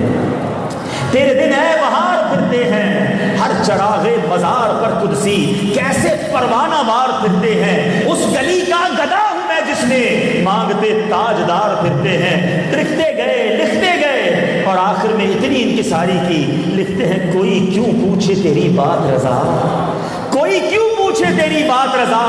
تیرے دن اے بہار پھرتے ہیں, ہر چراغ بازار پر قدسی کیسے پروانہ وار پھرتے ہیں. اس گلی کا گدا ہوں میں جس نے مانگتے تاجدار پھرتے ہیں. لکھتے گئے اور آخر میں اتنی انکساری کی, لکھتے ہیں کوئی کیوں پوچھے تیری بات رضا, کوئی کیوں پوچھے تیری بات رضا,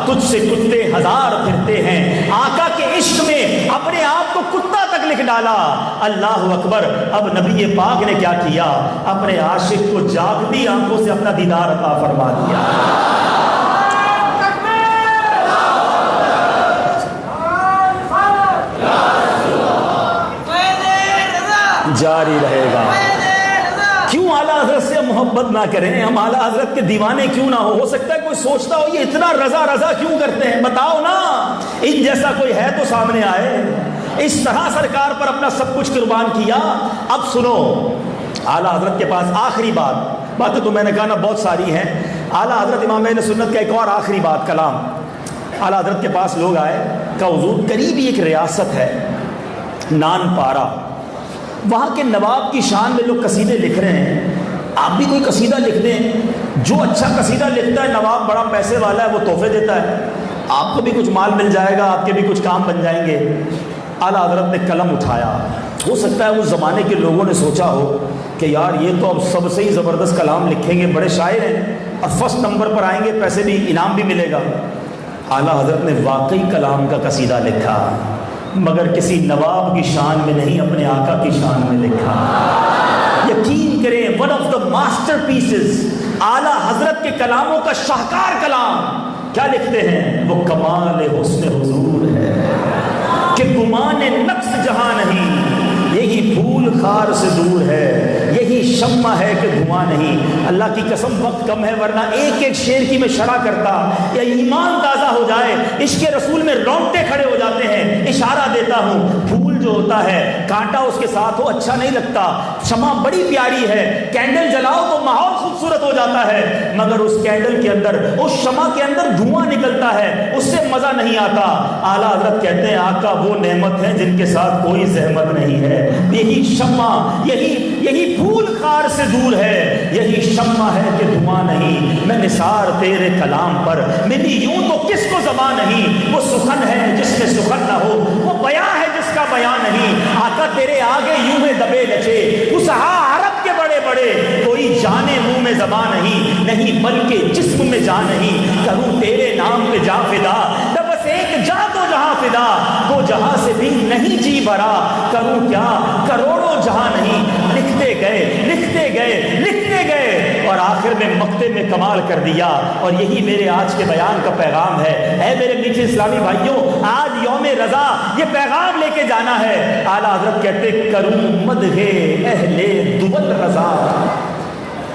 تجھ سے کتے ہزار پھرتے ہیں. آقا کے عشق میں اپنے آپ کو کتا تک لکھ ڈالا. اللہ اکبر. اب نبی پاک نے کیا کیا, اپنے عاشق کو جاگتی آنکھوں سے اپنا دیدار عطا فرما دیا. جاری رہے گا. کیوں اعلیٰ حضرت سے محبت نہ کریں, ہم اعلیٰ حضرت کے دیوانے کیوں نہ ہو سکتا ہے کوئی سوچتا ہو یہ اتنا رضا کیوں کرتے ہیں, بتاؤ نا, ان جیسا کوئی ہے تو سامنے آئے. اس طرح سرکار پر اپنا سب کچھ قربان کیا. اب سنو, اعلیٰ حضرت کے پاس آخری باتیں تو میں نے کہا نا بہت ساری ہیں. اعلیٰ حضرت امام اہل سنت کا ایک اور آخری بات, کلام. اعلیٰ حضرت کے پاس لوگ آئے, کہ حضور قریبی ایک ریاست ہے نان پارا, وہاں کے نواب کی شان میں لوگ قصیدے لکھ رہے ہیں, آپ بھی کوئی قصیدہ لکھ دیں. جو اچھا قصیدہ لکھتا ہے نواب بڑا پیسے والا ہے, وہ تحفے دیتا ہے, آپ کو بھی کچھ مال مل جائے گا, آپ کے بھی کچھ کام بن جائیں گے. اعلیٰ حضرت نے قلم اٹھایا. ہو سکتا ہے اس زمانے کے لوگوں نے سوچا ہو کہ یار یہ تو اب سب سے ہی زبردست کلام لکھیں گے, بڑے شاعر ہیں, اور فرسٹ نمبر پر آئیں گے, پیسے بھی انعام بھی ملے گا. اعلیٰ حضرت نے واقعی کلام کا قصیدہ لکھا, مگر کسی نواب کی شان میں نہیں, اپنے آقا کی شان میں لکھا. یقین کریں, one of the master pieces, اعلیٰ حضرت کے کلاموں کا شاہکار کلام. کیا لکھتے ہیں, وہ کمال حسن حضور ہے کہ گمان نقص جہاں نہیں, یہی پھول خار سے دور ہے, یہی شمع ہے کہ دھواں نہیں۔ اللہ کی قسم وقت کم ہے ورنہ ایک ایک شعر کی میں شرح کرتا، یا ایمان تازہ ہو جائے، عشق رسول میں رونگٹے کھڑے ہو جاتے ہیں۔ اشارہ دیتا ہوں، پھول جو ہوتا ہے کانٹا اس کے ساتھ ہو اچھا نہیں لگتا، شمع بڑی پیاری ہے، کینڈل جلاؤ تو ماحول خوبصورت ہو جاتا ہے، مگر اس کینڈل کے اندر، اس شمع کے اندر دھواں نکلتا ہے، اس سے مزہ نہیں آتا۔ اعلیٰ حضرت کہتے ہیں آقا وہ نعمت ہے جن کے ساتھ کوئی زحمت نہیں ہے۔ یہی شمع، یہی پھول خار سے دور ہے، یہی شمع ہے کہ دھواں نہیں۔ میں نثار تیرے کلام پر، میری یوں تو کس کو زبان نہیں، وہ سخن ہے جس میں سخن نہ ہو، وہ بیاں ہے جس کا بیاں نہیں۔ آقا تیرے آگے یوں ہے دبے نچے فصحا عرب کے بڑے بڑے، کوئی جانے منہ میں زبان نہیں بلکہ جسم میں جان نہیں۔ کروں تیرے نام پہ جا فدا، بس ایک جا تو جہاں فدا، دو جہاں سے بھی نہیں جی بھرا، کروں کیا کروڑوں جہاں نہیں۔ لکھتے گئے اور آخر میں مقطع میں کمال کر دیا، اور یہی میرے آج کے بیان کا پیغام ہے۔ اے میرے میٹھے اسلامی بھائیوں، آج یوم رضا، یہ پیغام لے کے جانا ہے۔ اعلیٰ حضرت کہتے کروں مدح اہل دول رضا،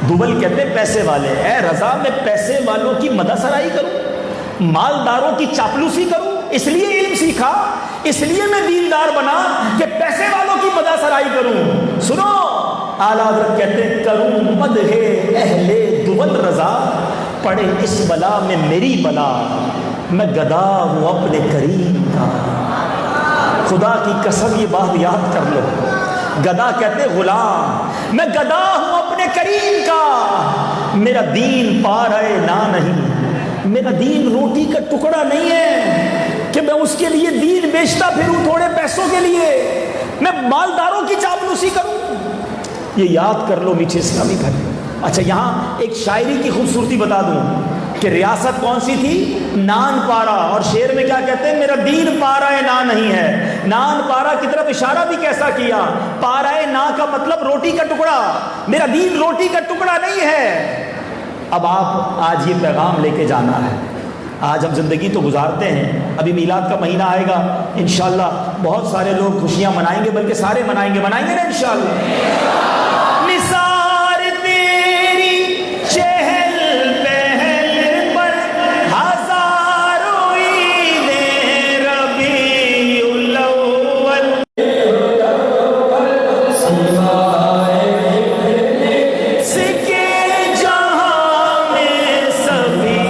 دول کہتے پیسے والے، اے رضا میں پیسے والوں کی مدح سرائی کروں، مالداروں کی چاپلوسی کروں؟ اس لیے علم سیکھا، اس لیے میں دیندار بنا کہ پیسے والوں کی مدح سرائی کروں؟ سنو، اعلیٰ حضرت کہتے ہیں کروں مدح اہل دول رضا، پڑے اس بلا میں میری بلا، میں گدا ہوں اپنے کریم کا۔ خدا کی قسم یہ بات یاد کر لو، گدا کہتے غلام، میں گدا ہوں اپنے کریم کا۔ میرا دین پارے نہ نہیں، میرا دین روٹی کا ٹکڑا نہیں ہے کہ میں اس کے لیے دین بیچتا پھروں تھوڑے پیسوں کے لیے، میں مالداروں کی چاپلوسی کروں۔ یہ یاد کر لو میٹھے اسلامی بھائی۔ اچھا یہاں ایک شاعری کی خوبصورتی بتا دوں کہ ریاست کون سی تھی؟ نان پارا، اور شعر میں کیا کہتے ہیں؟ میرا دین پارا نا نہیں ہے۔ نان پارا کی طرف اشارہ بھی کیسا کیا؟ پارا نا کا مطلب روٹی کا ٹکڑا، میرا دین روٹی کا ٹکڑا نہیں ہے۔ اب آپ آج یہ پیغام لے کے جانا ہے۔ آج ہم زندگی تو گزارتے ہیں، ابھی میلاد کا مہینہ آئے گا، انشاءاللہ بہت سارے لوگ خوشیاں منائیں گے، بلکہ سارے منائیں گے نا انشاءاللہ۔ نثار تیری چہل پہل پر ہزاروں عیدیں ربیع الاول، سکے جہاں میں سبھی،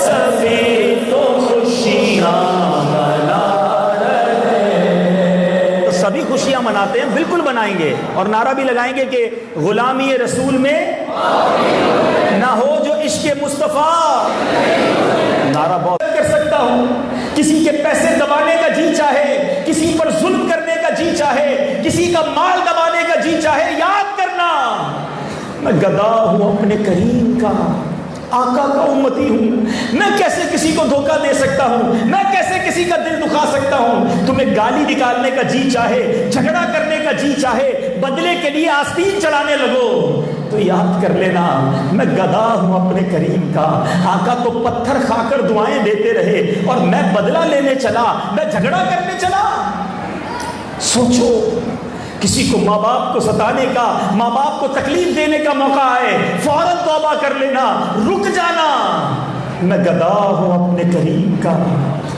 سبھی تو خوشیاں سبھی خوشیاں مناتے ہیں، بالکل منائیں گے، اور نعرہ بھی لگائیں گے کہ غلامی رسول میں نہ ہو جو عشق مصطفیٰ۔ نعرہ بہت کر سکتا ہوں، کسی کے پیسے دبانے کا جی چاہے، کسی پر ظلم کرنے کا جی چاہے، کسی کا مال دبانے کا جی چاہے، یاد کرنا میں گدا ہوں اپنے کریم کا، آقا کا امتی ہوں۔ میں کیسے کسی کو دھوکہ دے سکتا ہوں؟ میں کیسے کسی کا دل دکھا سکتا ہوں؟ تمہیں گالی نکالنے کا جی چاہے، جھگڑا کرنے کا جی چاہے، بدلے کے لیے آستین چڑھانے لگو تو یاد کر لینا میں گدا ہوں اپنے کریم کا۔ آقا تو پتھر کھا کر دعائیں دیتے رہے اور میں بدلہ لینے چلا، میں جھگڑا کرنے چلا۔ سوچو، کسی کو ماں باپ کو ستانے کا، ماں باپ کو تکلیف دینے کا موقع آئے، فوراً توبہ کر لینا، رک جانا۔ میں گدا ہوں اپنے کریم کا،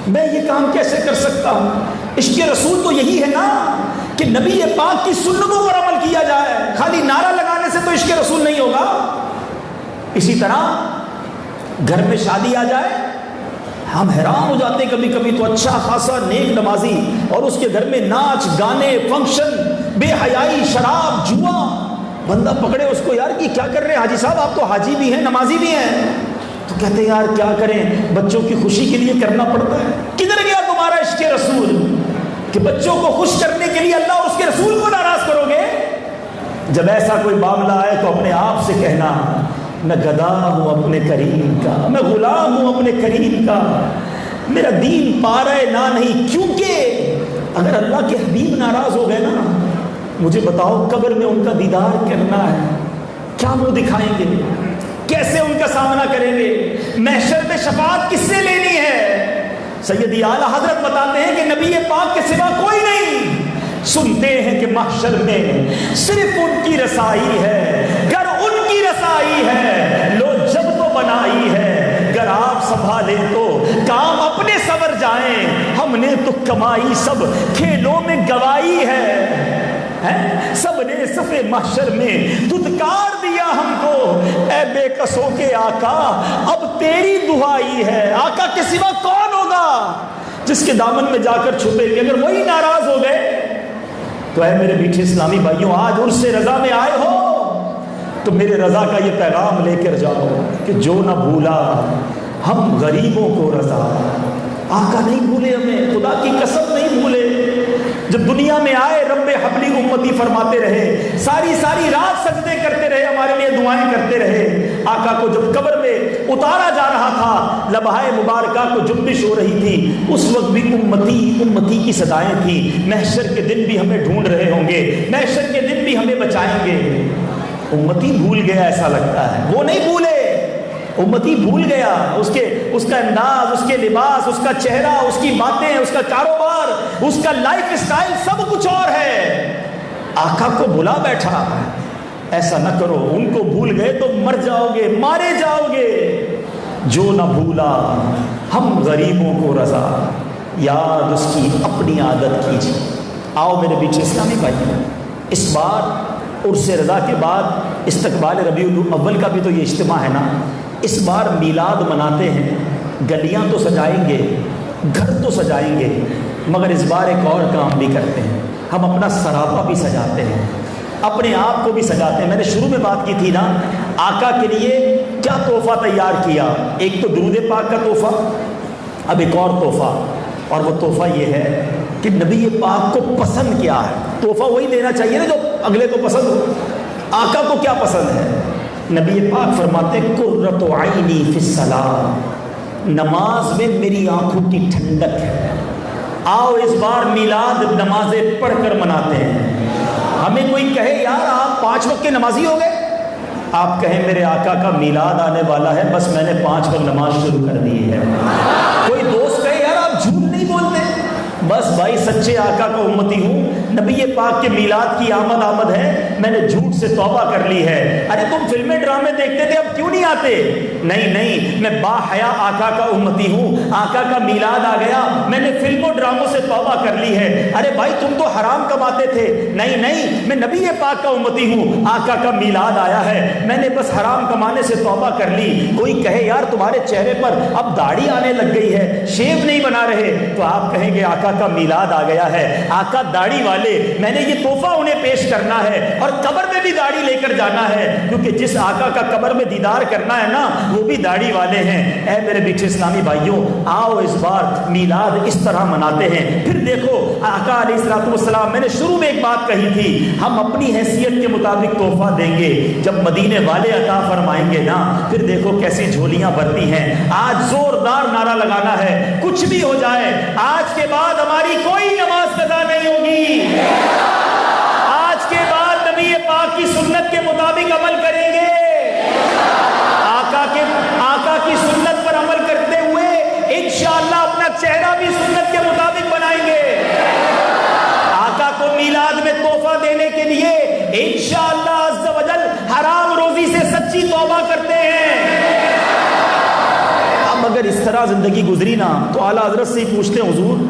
میں یہ کام کیسے کر سکتا ہوں؟ عشق رسول تو یہی ہے نا کہ نبی پاک کی سنتوں پر عمل کیا جائے، خالی نعرہ لگانے سے تو عشق رسول نہیں ہوگا۔ اسی طرح گھر میں شادی آ جائے، ہم حیران ہو جاتے ہیں کبھی کبھی تو اچھا خاصا نیک نمازی، اور اس کے گھر میں ناچ گانے فنکشن، بے حیائی، شراب، جوا، بندہ پکڑے اس کو، یار یہ کیا کر رہے ہیں حاجی صاحب؟ آپ تو حاجی بھی ہیں نمازی بھی ہیں، تو کہتے ہیں یار کیا کریں، بچوں کی خوشی کے لیے کرنا پڑتا ہے۔ کدھر گیا تمہارا عشق رسول کہ بچوں کو خوش کرنے کے لیے اللہ اور اس کے رسول کو ناراض کرو گے؟ جب ایسا کوئی معاملہ آئے تو اپنے آپ سے کہنا میں گدا ہوں اپنے کریم کا، میں غلام ہوں اپنے کریم کا، میرا دین پارے نہ نہیں۔ کیونکہ اگر اللہ کے حبیب ناراض ہو گئے نا، مجھے بتاؤ قبر میں ان کا دیدار کرنا ہے، کیا منہ دکھائیں گے؟ کیسے ان کا سامنا کریں گے؟ محشر میں شفاعت کس سے لینی ہے؟ سیدی اعلیٰ حضرت بتاتے ہیں کہ نبی پاک کے سوا کوئی نہیں، سنتے ہیں کہ محشر میں صرف ان کی رسائی ہے، گر ان کی رسائی ہے لو جب تو بنائی ہے، گر آپ سنبھالیں تو کام اپنے سنور جائیں، ہم نے تو کمائی سب کھیلوں میں گوائی ہے۔ سب نے صف محشر میں دھتکار دیا ہم کو، اے بے کسوں کے آقا اب تیری دعائی ہے۔ آقا کے سوا کون ہوگا جس کے دامن میں جا کر چھپے گے؟ اگر وہی ناراض ہو گئے تو اے میرے میٹھے اسلامی بھائیوں، آج عرص رضا میں آئے ہو تو میرے رضا کا یہ پیغام لے کر جاؤ کہ جو نہ بھولا ہم غریبوں کو رضا۔ آقا نہیں بھولے ہمیں، خدا کی قسم نہیں بھولے۔ جب دنیا میں آئے رب حبلی امتی فرماتے رہے، ساری ساری رات سجدے کرتے رہے، ہمارے لیے دعائیں کرتے رہے۔ آقا کو جب قبر میں اتارا جا رہا تھا، لمحہ مبارکہ کو جنبش ہو رہی تھی، اس وقت بھی امتی امتی کی صدائیں تھیں۔ محشر کے دن بھی ہمیں ڈھونڈ رہے ہوں گے، محشر کے دن بھی ہمیں بچائیں گے۔ امتی بھول گیا ایسا لگتا ہے، وہ نہیں بھولے، امتی بھول گیا۔ اس کا انداز، اس کے لباس، اس کا چہرہ، اس کی باتیں، اس کا کاروبار، اس کا لائف اسٹائل سب کچھ اور ہے۔ آقا کو بھلا بیٹھا۔ ایسا نہ کرو، ان کو بھول گئے تو مر جاؤ گے، مارے جاؤ گے۔ جو نہ بھولا ہم غریبوں کو رضا، یاد اس کی اپنی عادت کیجیے۔ آؤ میرے بیچ اسلامی بھائی، اس بار عرص رضا کے بعد استقبال ربیع الاول کا بھی تو یہ اجتماع ہے نا، اس بار میلاد مناتے ہیں، گلیاں تو سجائیں گے، گھر تو سجائیں گے، مگر اس بار ایک اور کام بھی کرتے ہیں، ہم اپنا سراپا بھی سجاتے ہیں، اپنے آپ کو بھی سجاتے ہیں۔ میں نے شروع میں بات کی تھی نا، آقا کے لیے کیا تحفہ تیار کیا؟ ایک تو درود پاک کا تحفہ، اب ایک اور تحفہ، اور وہ تحفہ یہ ہے کہ نبی پاک کو پسند کیا ہے۔ تحفہ وہی دینا چاہیے نا جو اگلے کو پسند ہو۔ آقا کو کیا پسند ہے؟ نبی پاک فرماتے ہیں قرۃ عینی فی الصلاۃ، نماز میں میری آنکھوں کی ٹھنڈک ہے۔ آؤ اس بار میلاد نمازیں پڑھ کر مناتے ہیں۔ ہمیں کوئی کہے یار آپ 5 وقت کے نمازی ہو گئے، آپ کہیں میرے آقا کا میلاد آنے والا ہے، بس میں نے 5 وقت نماز شروع کر دی ہے۔ کوئی دوست کہے یار آپ جھوٹ نہیں بولتے، بس بھائی سچے آقا کا امتی ہوں، نبی پاک کے میلاد کی آمد ہے، میں نے جھوٹ سے توبہ کر لی ہے۔ ارے تم فلمیں ڈرامے دیکھتے تھے، اب کیوں نہیں آتے؟ نہیں، میں با حیا آقا کا امتی ہوں، آقا کا میلاد آ گیا، میں نے فلموں ڈراموں سے توبہ کر لی ہے۔ ارے بھائی تم تو حرام کماتے تھے، نہیں، میں نبی پاک کا امتی ہوں، آقا کا میلاد آیا ہے، میں نے بس حرام کمانے سے توبہ کر لی۔ کوئی کہے یار تمہارے چہرے پر اب داڑھی آنے لگ گئی ہے، شیو نہیں بنا رہے، تو آپ کہیں گے آقا کا میلاد آ گیا ہے، آقا داڑھی والے، میں نے یہ تحفہ انہیں پیش کرنا ہے، اور قبر میں بھی داڑھی لے کر جانا ہے، کیونکہ جس آقا کا قبر میں دیدار کرنا ہے نا وہ بھی داڑھی والے ہیں۔ اے میرے میٹھے اسلامی بھائیوں، آؤ اس بار میلاد اس طرح مناتے ہیں۔ پھر دیکھو آقا علیہ الصلوۃ والسلام، میں نے شروع میں ایک بات کہی تھی، ہم اپنی حیثیت کے مطابق تحفہ دیں گے، جب مدینے والے عطا فرمائیں گے نا پھر دیکھو کیسی جھولیاں بھرتی ہیں۔ آج زوردار نعرہ لگانا ہے، کچھ بھی ہو جائے آج کے بعد ہماری کوئی نماز قضا نہیں ہوگی، آج کے بعد نبی پاک کی سنت کے مطابق عمل کریں گے، آقا کی سنت پر عمل کرتے ہوئے انشاءاللہ اپنا چہرہ بھی سنت کے مطابق بنائیں گے۔ آقا کو میلاد میں تحفہ دینے کے لیے انشاءاللہ عز و جل حرام روزی سے سچی توبہ کرتے ہیں۔ اب اگر اس طرح زندگی گزری نا تو اعلیٰ حضرت سے ہی پوچھتے ہیں حضور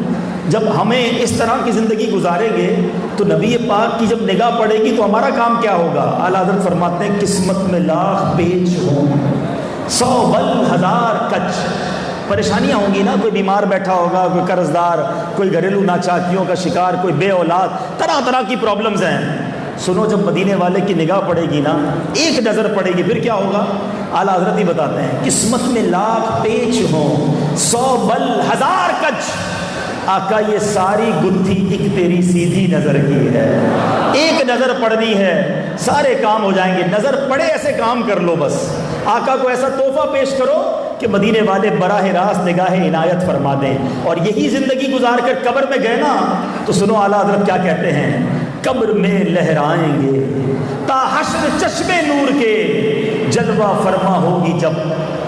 جب ہمیں اس طرح کی زندگی گزاریں گے تو نبی پاک کی جب نگاہ پڑے گی تو ہمارا کام کیا ہوگا؟ اعلیٰ حضرت فرماتے ہیں قسمت میں لاکھ پیچ ہوں، 100 بل 1000 کچ، پریشانیاں ہوں گی نا، کوئی بیمار بیٹھا ہوگا، کوئی قرض دار، کوئی گھریلو ناچاکیوں کا شکار، کوئی بے اولاد، طرح طرح کی پرابلمز ہیں۔ سنو جب مدینے والے کی نگاہ پڑے گی نا، ایک نظر پڑے گی، پھر کیا ہوگا؟ اعلیٰ حضرت ہی بتاتے ہیں قسمت میں لاکھ پیچ ہوں، 100 بل 1000 کچ، آقا یہ ساری گتھی ایک تیری سیدھی نظر کی ہے، ایک نظر پڑنی ہے سارے کام ہو جائیں گے، نظر پڑے ایسے کام کر لو، بس آقا کو ایسا تحفہ پیش کرو کہ مدینے والے براہ راست نگاہ عنایت فرما دیں۔ اور یہی زندگی گزار کر قبر میں گئے نا تو سنو اعلیٰ حضرت کیا کہتے ہیں، قبر میں لہرائیں گے تا حشر چشمے نور کے، جلوہ فرما ہوگی جب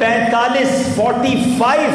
45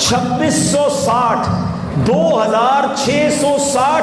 2660 2660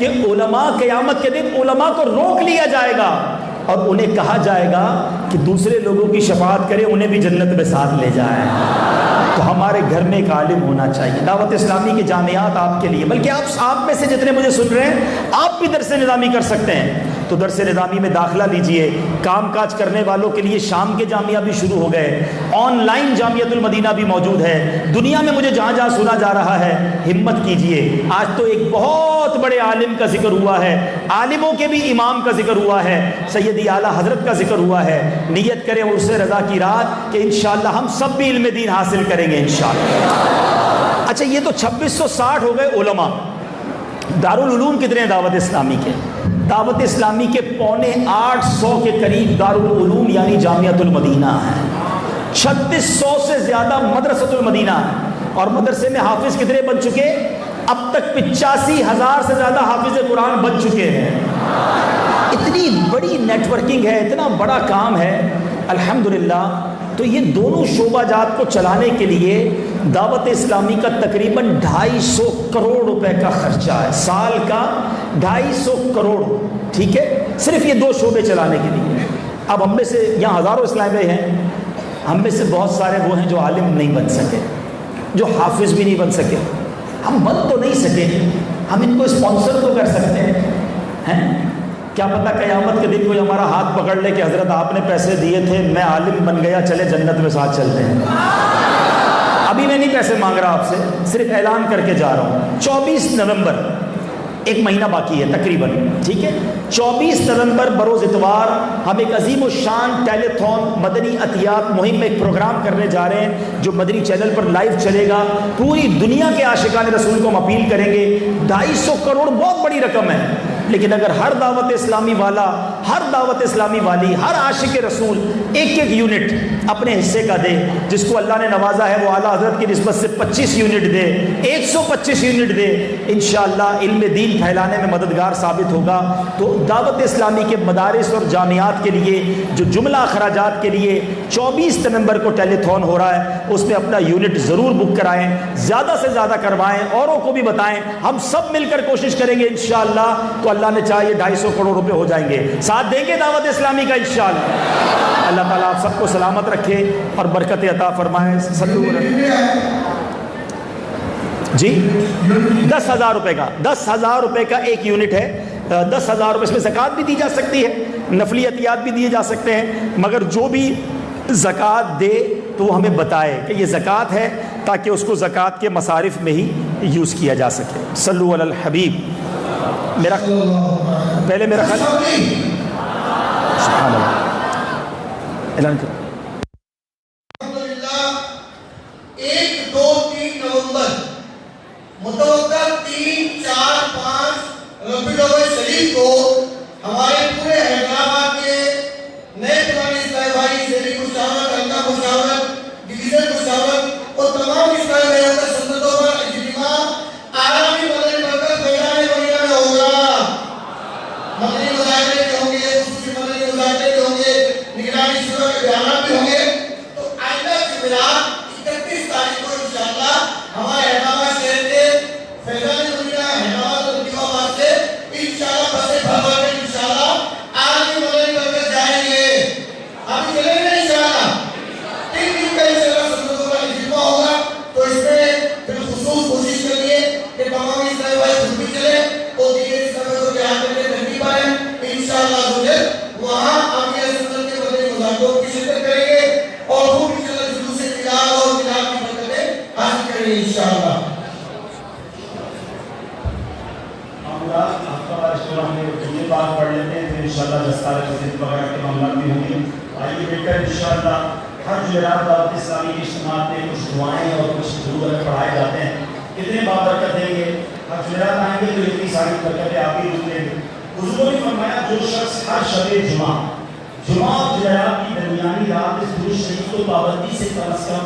کہ علماء قیامت کے دن علماء کو روک لیا جائے گا اور انہیں کہا جائے گا کہ دوسرے لوگوں کی شفاعت کرے، انہیں بھی جنت میں ساتھ لے جائیں۔ تو ہمارے گھر میں ایک عالم ہونا چاہیے۔ دعوت اسلامی کے جامعات آپ کے لیے، بلکہ آپ میں سے جتنے مجھے سن رہے ہیں آپ بھی درس نظامی کر سکتے ہیں، تو درس نظامی میں داخلہ لیجئے۔ کام کاج کرنے والوں کے لیے شام کے جامعہ بھی شروع ہو گئے، آن لائن جامعۃ المدینہ بھی موجود ہے۔ دنیا میں مجھے جہاں جہاں سنا جا رہا ہے، ہمت کیجئے۔ آج تو ایک بہت بڑے عالم کا ذکر ہوا ہے، عالموں کے بھی امام کا ذکر ہوا ہے، سیدی اعلیٰ حضرت کا ذکر ہوا ہے۔ نیت کریں عرص رضا کی رات کہ انشاءاللہ ہم سب بھی علم دین حاصل کریں گے انشاءاللہ۔ اچھا، یہ تو 2660 ہو گئے علماء۔ دارالعلوم کتنے ہیں دعوت اسلامی کے؟ دعوت اسلامی کے 750 کے قریب دارالعلوم یعنی جامعۃ المدینہ ہے۔ 3600 سے زیادہ مدرسۃ المدینہ ہے، اور مدرسے میں حافظ کتنے بن چکے؟ اب تک 85,000 سے زیادہ حافظ قرآن بن چکے ہیں۔ اتنی بڑی نیٹ ورکنگ ہے، اتنا بڑا کام ہے الحمدللہ۔ تو یہ دونوں شعبہ جات کو چلانے کے لیے دعوت اسلامی کا تقریباً 250 کروڑ روپے کا خرچہ ہے، سال کا 250 کروڑ، ٹھیک ہے، صرف یہ دو شعبے چلانے کے لیے۔ اب ہم میں سے یہاں ہزاروں اسلامی بھائی ہیں، ہم میں سے بہت سارے وہ ہیں جو عالم نہیں بن سکے، جو حافظ بھی نہیں بن سکے۔ ہم بن تو نہیں سکے، ہم ان کو اسپانسر تو کر سکتے ہیں۔ کیا پتہ قیامت کے دن کوئی ہمارا ہاتھ پکڑ لے کہ حضرت آپ نے پیسے دیے تھے، میں عالم بن گیا، چلے جنت میں ساتھ چلتے ہیں۔ ابھی میں نہیں پیسے مانگ رہا آپ سے، صرف اعلان کر کے جا رہا ہوں۔ 24 نومبر، ایک مہینہ باقی ہے تقریباً، ٹھیک ہے، 24 نومبر بروز اتوار ہم ایک عظیم الشان ٹیلی تھون مدنی عطیات مہم میں ایک پروگرام کرنے جا رہے ہیں جو مدنی چینل پر لائیو چلے گا۔ پوری دنیا کے عاشقان رسول کو ہم اپیل کریں گے۔ 250 کروڑ بہت بڑی رقم ہے، لیکن اگر ہر دعوت اسلامی والا، ہر دعوت اسلامی والی، ہر عاشق رسول ایک ایک یونٹ اپنے حصے کا دے، جس کو اللہ نے نوازا ہے وہ اعلیٰ حضرت کی نسبت سے 25 یونٹ دے، 125 یونٹ دے، انشاءاللہ علم دین پھیلانے میں مددگار ثابت ہوگا۔ تو دعوت اسلامی کے مدارس اور جامعات کے لیے جو جملہ اخراجات کے لیے 24 نومبر کو ٹیلی تھون ہو رہا ہے، اس میں اپنا یونٹ ضرور بک کرائیں، زیادہ سے زیادہ کروائیں، اوروں کو بھی بتائیں۔ ہم سب مل کر کوشش کریں گے انشاءاللہ، تو اللہ نے چاہیے 250 کروڑ روپے ہو جائیں گے، ساتھ دیں گے دعوت اسلامی کا انشاءاللہ۔ اللہ تعالیٰ آپ سب کو سلامت رکھے اور برکت عطا فرمائے۔ جی 10,000 روپے کا، 10,000 روپے کا ایک یونٹ ہے۔ 10,000 روپے، اس میں زکوٰۃ بھی دی جا سکتی ہے، نفلی عطیات بھی دیے جا سکتے ہیں، مگر جو بھی زکوٰۃ دے تو وہ ہمیں بتائے کہ یہ زکوٰۃ ہے، تاکہ اس کو زکوٰۃ کے مصارف میں ہی یوز کیا جا سکے۔ صلو علی الحبیب۔ میرا پہلے میرا خیال سبحان اللہ اعلان کرو۔ الحمدللہ 1، 2، 3 نومبر متوقع 3، 4، 5 ربیع الاول شریف کو ہمارے پورے حیدرآباد کے نئے پرانے اسلامی بھائی، شہری مشاورت، حلقہ مشاورت، ڈویژن مشاورت اور تمام اسلامی بھائیوں کا سنتوں پر اجتماع عالمی مدنی مرکز میدان مدینہ میں ہوگا۔ مدنی مذاکرے بھی ہوں گے، خصوصی مدنی مذاکرے بھی ہوں گے، نگرانی شورا کے بیانات بھی ہوں گے۔ تو آئندہ جمعرات 31 تاریخ کو انشاءاللہ ہمارے حیدرآباد شہر کے فیضان مدینہ حیدرآباد اور دیو آباد سے انشاءاللہ بسیں بھروا کے انشاءاللہ عالمی مدنی مرکز جائیں گے۔ ہم چلیں گے انشاءاللہ 3 دن کا انشاءاللہ سنتوں کا اجتماع ہوگا۔ تو اس میں بالخصوص کوشش کریے کہ تمام اسلامی بھائی خود بھی چلیں اور دیگر اسلامی کو جہاں کرنے ترغیب آئیں۔ انشاءاللہ وہاں آمیر سنت کے مدنی مذاکروں کی شرکت کریں گے اور خوب انشاءاللہ جلوس میلاد اور میلاد کی برکتیں حاصل کریں گے انشاءاللہ۔ آپ کا بارشتہ ہم نے یہ بات پڑھ لیتے ہیں، پھر انشاءاللہ دستار خدمت وغیرہ کے معاملات بھی ہوں گے۔ آئیے بیٹھ کر انشاءاللہ ہر جمعرات دعوت اسلامی کی اجتماعات میں کچھ دعائیں اور کچھ درود پڑھائے جاتے ہیں۔ کتنے بابرکت دیں گے؟ ہر جمعرات آئیں گے تو اتنی ساری برکتیں آپ بھی دیں گے۔ حضور نے فرمایا جو شخص ہر شب جمعہ اور جمعرات کی درمیانی رات اس درود شریف کو پابندی سے کم از کم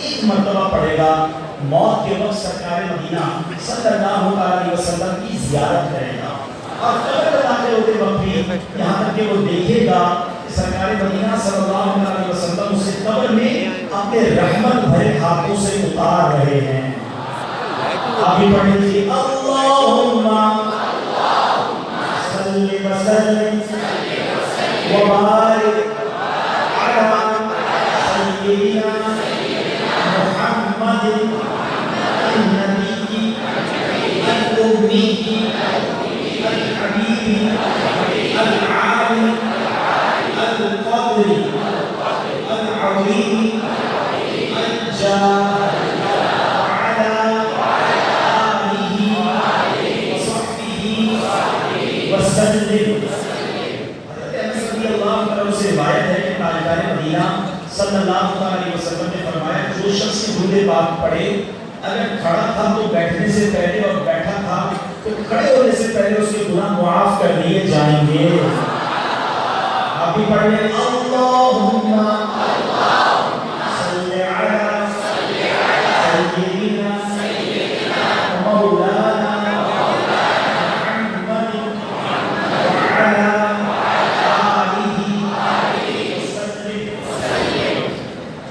1 مرتبہ پڑھے گا، موت کے وقت سرکار مدینہ صلی اللہ علیہ وسلم کی زیارت کرے گا، اور قبر داخل ہوتے وقت بھی یہاں تک کہ وہ دیکھے گا کہ سرکار مدینہ صلی اللہ علیہ وسلم اسے قبر میں اپنے رحمت بھرے ہاتھوں سے اتار رہے ہیں۔ آپ بھی پڑھ لیجیے اللہم صلی وسلم وبارک علی سیدنا محمد النبی الأمی الحبیب العالی القدر العظیم الجاه وعلى آلہ وصحبہ وسلم۔ حضرت انس رضی اللہ عنہ سے روایت ہے کہ تاجدار مدینہ صلی اللہ علیہ وسلم نے فرمایا جو شخص درود پاک پڑھے اگر کھڑا تھا تو بیٹھنے سے پہلے اور بیٹھا تھا تو کھڑے ہونے سے پہلے اس کے گناہ معاف کر دیے جائیں گے۔ آپ بھی پڑھ لیں اللہم صلی علی سیدنا مولانا محمد وعلی آلہ وسلم۔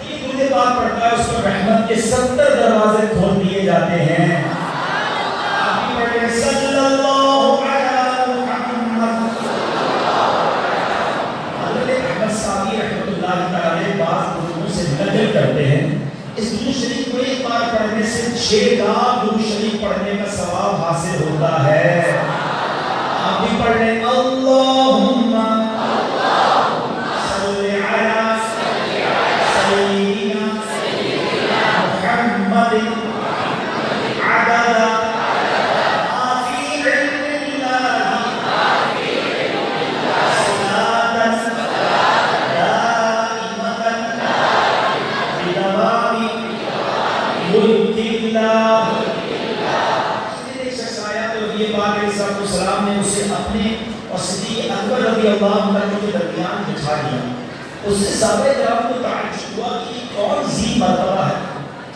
یہ درود پاک پڑھتا ہے اس پر رحمت کے 70 دروازے کھول دیے جاتے ہیں۔ آپ بھی پڑھ لیں صلی اللہ علی محمد۔ حضرت احمد صاحبی رحمۃ اللہ تعالی بعض بزرگوں سے نقل کرتے ہیں اس درود شریف کو ایک بار پڑھنے سے 6 لاکھ درود شریف پڑھنے کا ثواب حاصل ہوتا ہے۔ آپ بھی پڑھ لیں اللہم صلی علی سیدنا محمد عدد ما فی علم اللہ صلاة دائمة بدوام ملک اللہ۔ ایک شخص آیا تو نبی پاک علیہ السلام نے اسے اپنے اور صدیق اکبر رضی اللہ عنہ کے درمیان بٹھا دیا۔ اس سے صحابہ کرام کو تعجب ہوا کہ کون ذی مرتبہ ہے۔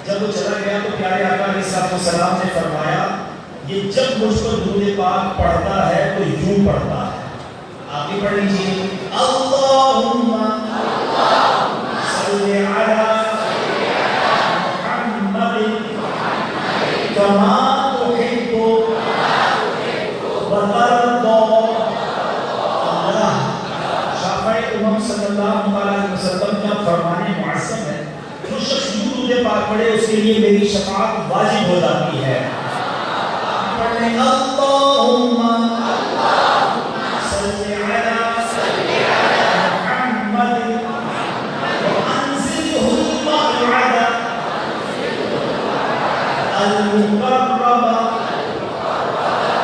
جب وہ چلا گیا تو پیارے آقا علیہ السلام نے فرمایا یہ جب مجھ پر درود پاک پڑھتا ہے تو یوں پڑھتا ہے۔ آپ بھی پڑھ لیجیے اللہم صلی علی محمد کما تحب وترضى۔ اللہ شافعی امم صلی اللہ علیہ وسلم کا فرمان معظم ہے جو شخص درود پاک پڑھے اس کے لیے میری شفاعت واجب ہو جاتی ہے۔ پڑھیں اللہم صلی علی محمد وانزلہ المقعد المقرب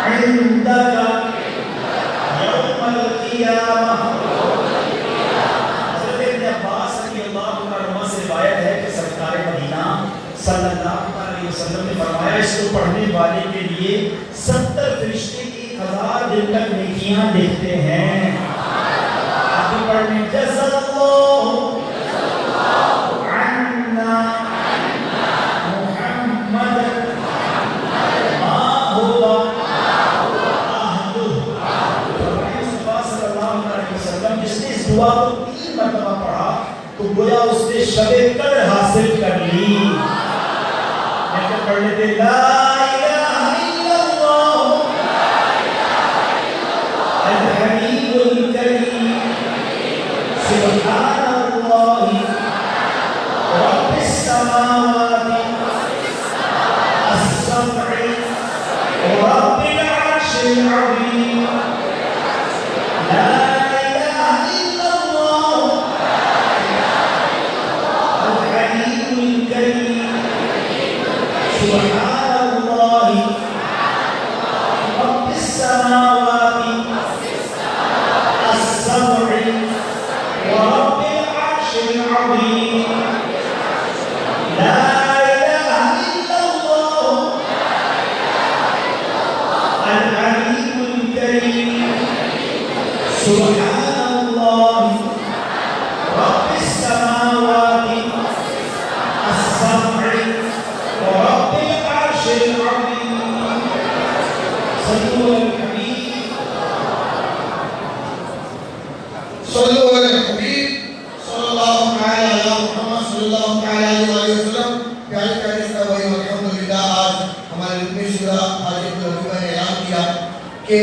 عندک یوم القیامہ۔ حضرت ابن عباس رضی اللہ عنہ سے روایت ہے کہ سرکار مدینہ صلی اللہ علیہ وسلم نے فرمایا اس کو پڑھنے والے کے لیے 70 فرشتے 1000 دن تک نیکیاں دیکھتے ہیں۔ آپ بھی پڑھ لیں جزا اللہ عنا محمد ما هو اہلہ۔ مصطفیٰ صلی اللہ علیہ وسلم جس نے اس دعا کو 3 مرتبہ پڑھا تو گویا اس نے شب قدر حاصل کر لی۔ پڑھ لیتے لا الہ الا اللہ الحبیب الکریم سبحان اللہ رب السماوات السبع ورب العرش العظیم لا الہ الا اللہ الحبیب الکریم سبحان اللہ رب السماوات السبع ورب العرش العظیم لا الہ الا اللہ العلیم الکریم سبحان اللہ رب السماوات السبع ورب العرش العظیم۔ صلوا علی الحبیب صلوا علی الحبیب صلی اللہ تعالی علی محمد صلی اللہ تعالی علیہ وسلم۔ پیارے پیارے صحابہ الحمدللہ آج ہمارے رکن شورا حاجی عبدالرحمن نے اعلان کیا کہ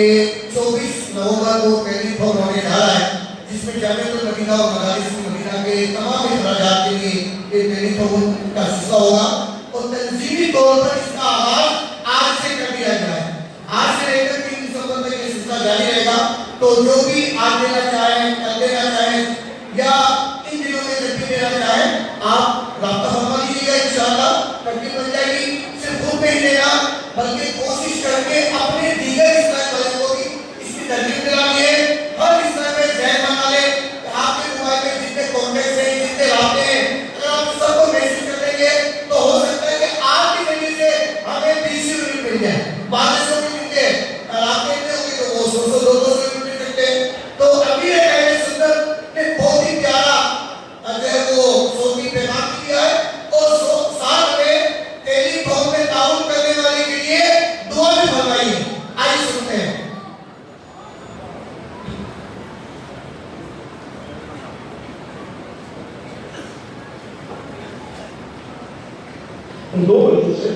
24 نومبر نومبر کو ٹیلیفون ہونے جا رہا ہے جس میں جامعۃ المدینہ اور مدارس المدینہ کے تمام اخراجات کے لیے یہ ٹیلیفون کا حصہ ہوگا اور تنظیمی طور پر اس کا آغاز آج سے کر دیا گیا ہے. آج سے لے کر 3 دسمبر تک یہ سلسلہ جاری رہے گا. تو جو بھی آج دینا چاہیں کل دینا چاہیں یا ان دنوں میں جب بھی دینا چاہیں آپ رابطہ فرما لیجیے گا. انشاءاللہ ترتیب بن جائے گی. صرف خود نہیں دینا بلکہ کوشش کر کے اپنے دیگر اسلام والوں کو بھی اس کی ترتیب دلانی ہے. ہر اسلام میں ذہن بنا لے کہ آپ کے موبائل میں جتنے کانٹیکٹس ہیں جتنے رابطے ہیں اگر آپ سب کو میسج کر دیں گے تو ہو سکتا ہے کہ آپ کی ذریعے سے ہمیں 20 یونٹ مل جائے. بعض ایسے بھی ملتے ہیں رابطے میں ہوگی تو وہ 100 200 یونٹ مل سکتے ہیں. تو ابھی ایک اہل سنت نے بہت ہی پیارا جو ہے وہ صوتی پیغام دیا ہے اور ساتھ میں ٹیلی فون میں تعاون کرنے والے کے لیے دعا بھی فرمائی ہے. آئیے سنتے ہیں. دو وجہ سے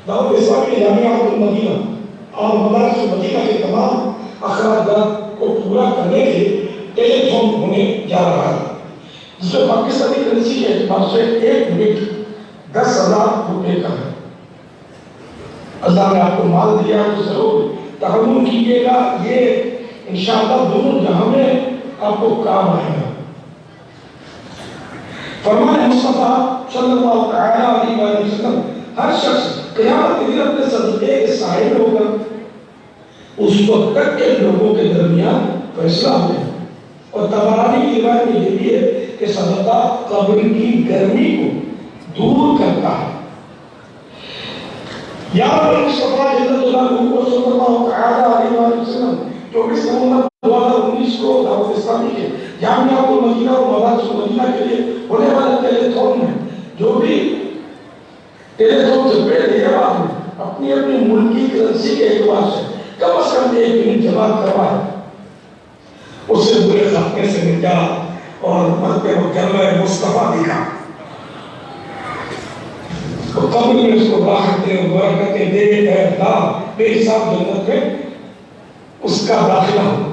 دعوت اسلامی جامعۃ المدینہ اور مدارس المدینہ کے تمام اخراجات کو پورا کرنے کے ٹیلی تھون ہونے جا رہا ہے جس میں پاکستانی کرنسی کے اعتبار سے 1 منٹ 10,000 روپے کا ہے. اللہ نے آپ کو مال دیا تو ضرور تحمل کیجیے گا. یہ انشاءاللہ دونوں جہاں میں آپ کو کام آئے گا. فرمان مصطفیٰ صلی اللہ تعالیٰ علیہ وسلم ہر شخص قیامت کے دن اپنے صدقے کے صاحب ہوگا اس وقت تک کے لوگوں کے درمیان فیصلہ ہوگا. اور تبرانی کی روایت میں یہ بھی ہے کہ صدقہ قبر کی گرمی کو دور کرتا ہے. یا مصطفیٰ جنت اللہ صلی اللہ تعالیٰ علیہ وسلم 24 نومبر 2019 کو دعوت اسلامی کے جامعۃ المدینہ اور مدارس المدینہ کے لیے ہونے والے ٹیلی تھون میں جو بھی ٹیلی تھون سے پہلے یہ بات میں اپنی اپنی ملکی کرنسی کے اعتبار سے کم از کم 1 منٹ جمع کروائے اس سے برے خاتمے سے نجات اور مرتے و جلوہ مصطفیٰ دکھا. قبر میں اس کو راحتیں اور برکتیں دے اے اللہ بے حساب جنت میں اس کا داخلہ ہو.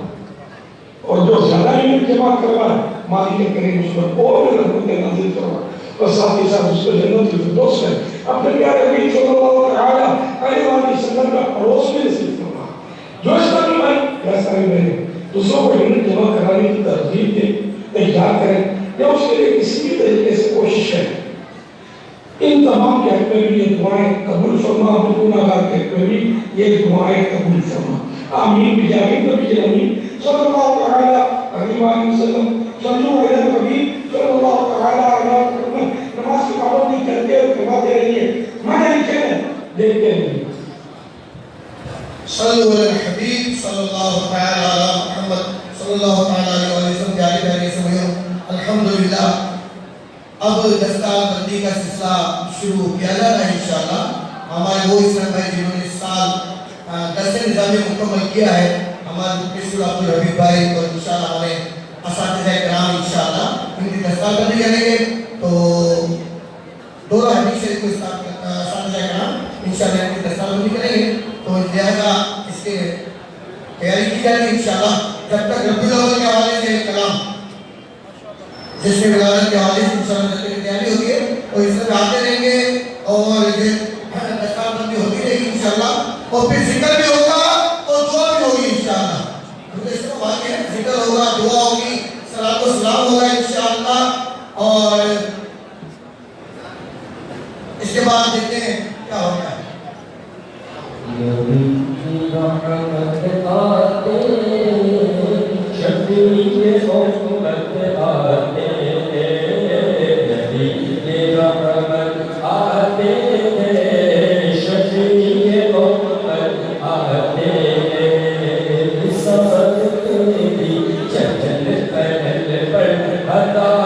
اور جو زیادہ علم جمع کروائے مالک کریم اس پر اور بھی رحمتیں نازل کروائے اور ساتھ ہی ساتھ اس کو جنت الفردوس میں اپنے پیارے نبی صلی اللہ علیہ وسلم کا پڑوس میں نصیب فرما. جو اس طرح بھائی ایسا ہی میں دوسروں کو علم جمع کرانے کی ترغیب دیں تیار کریں یا اس کے لیے کسی بھی طریقے سے کوشش کریں. ان تمام کے حق میں بھی یہ دعائیں قبول فرما. گناہگار کے حق میں بھی یہ دعائیں قبول فرما. آمین بجاہد نبی امین صلی اللہ تعالیٰ علیہ وسلم. صلو علی النبی صلی اللہ تعالیٰ علیہ وسلم. نماز کی پابندی کرتے اور کرواتے رہیے. میں لکھے ہیں دیکھتے رہیے. صلو علی الحبیب صلی اللہ تعالیٰ علی محمد صلی اللہ تعالیٰ علیہ وسلم. پیاری پیاری سمجھو الحمدللہ اب دستار بندی کا سلسلہ شروع کیا جا رہا ہے. انشاءاللہ ہمارے وہ اسلام بھائی جنہوں نے اس سال دست نظامی مکمل کیا ہے ہمارے مفتی عبد الحبیب بھائی اور انشاءاللہ ہمارے اساتذہ کرام انشاءاللہ ان کی دستار بندی کریں گے. تو دورہ حدیث شریف کو اساتذہ کرام انشاءاللہ ان کی دستار بندی کریں گے. تو لہذا اس کے تیاری کی جائے گی انشاءاللہ. جب تک ربیع الاول کے حوالے سے کلام جس میں ولادت کے حوالے سے انشاءاللہ جب تک تیاری ہوتی ہے تو اس میں آتے رہیں گے اور یہ دستار بندی ہوتی رہے گی انشاءاللہ. اور پھر ذکر بھی ہوگا اور دعا بھی ہوگی انشاءاللہ. کیونکہ اس کو واقع ہے ذکر ہوگا دعا ہوگی صلاۃ و سلام ہوگا انشاءاللہ. اور اس کے بعد دیکھتے ہیں کیا ہوتا ہے. Hasta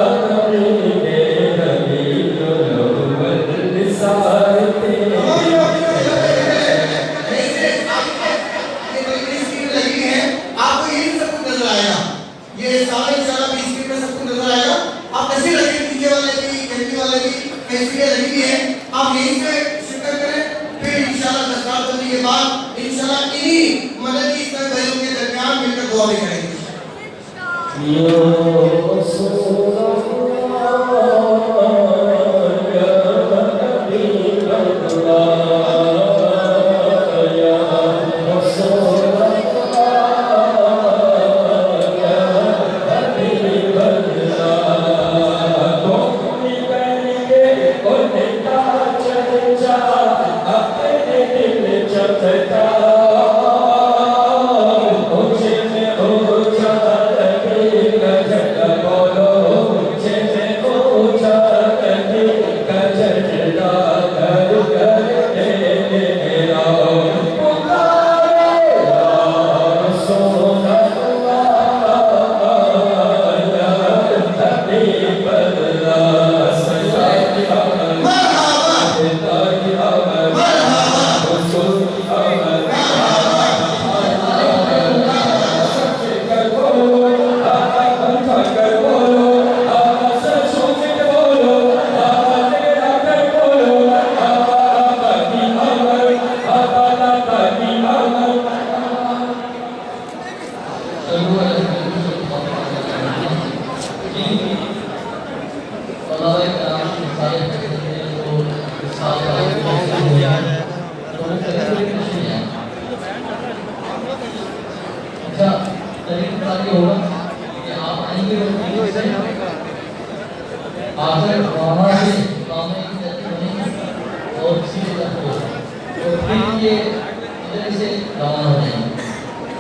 طلباء کرام سارے جو اس سال ہوئے ہیں تو وہ کبھی خوش نہیں ہیں. اچھا طریقہ کار یہ ہوگا کہ آپ آئیں گے اور سے آ کر وہاں سے کام کی ترتیب بنے گی اور کسی طرح ہو اور پھر یہ ادھر سے روانہ ہو جائیں گے.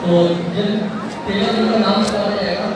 تو جن ٹیلر کا نام بتایا جائے گا.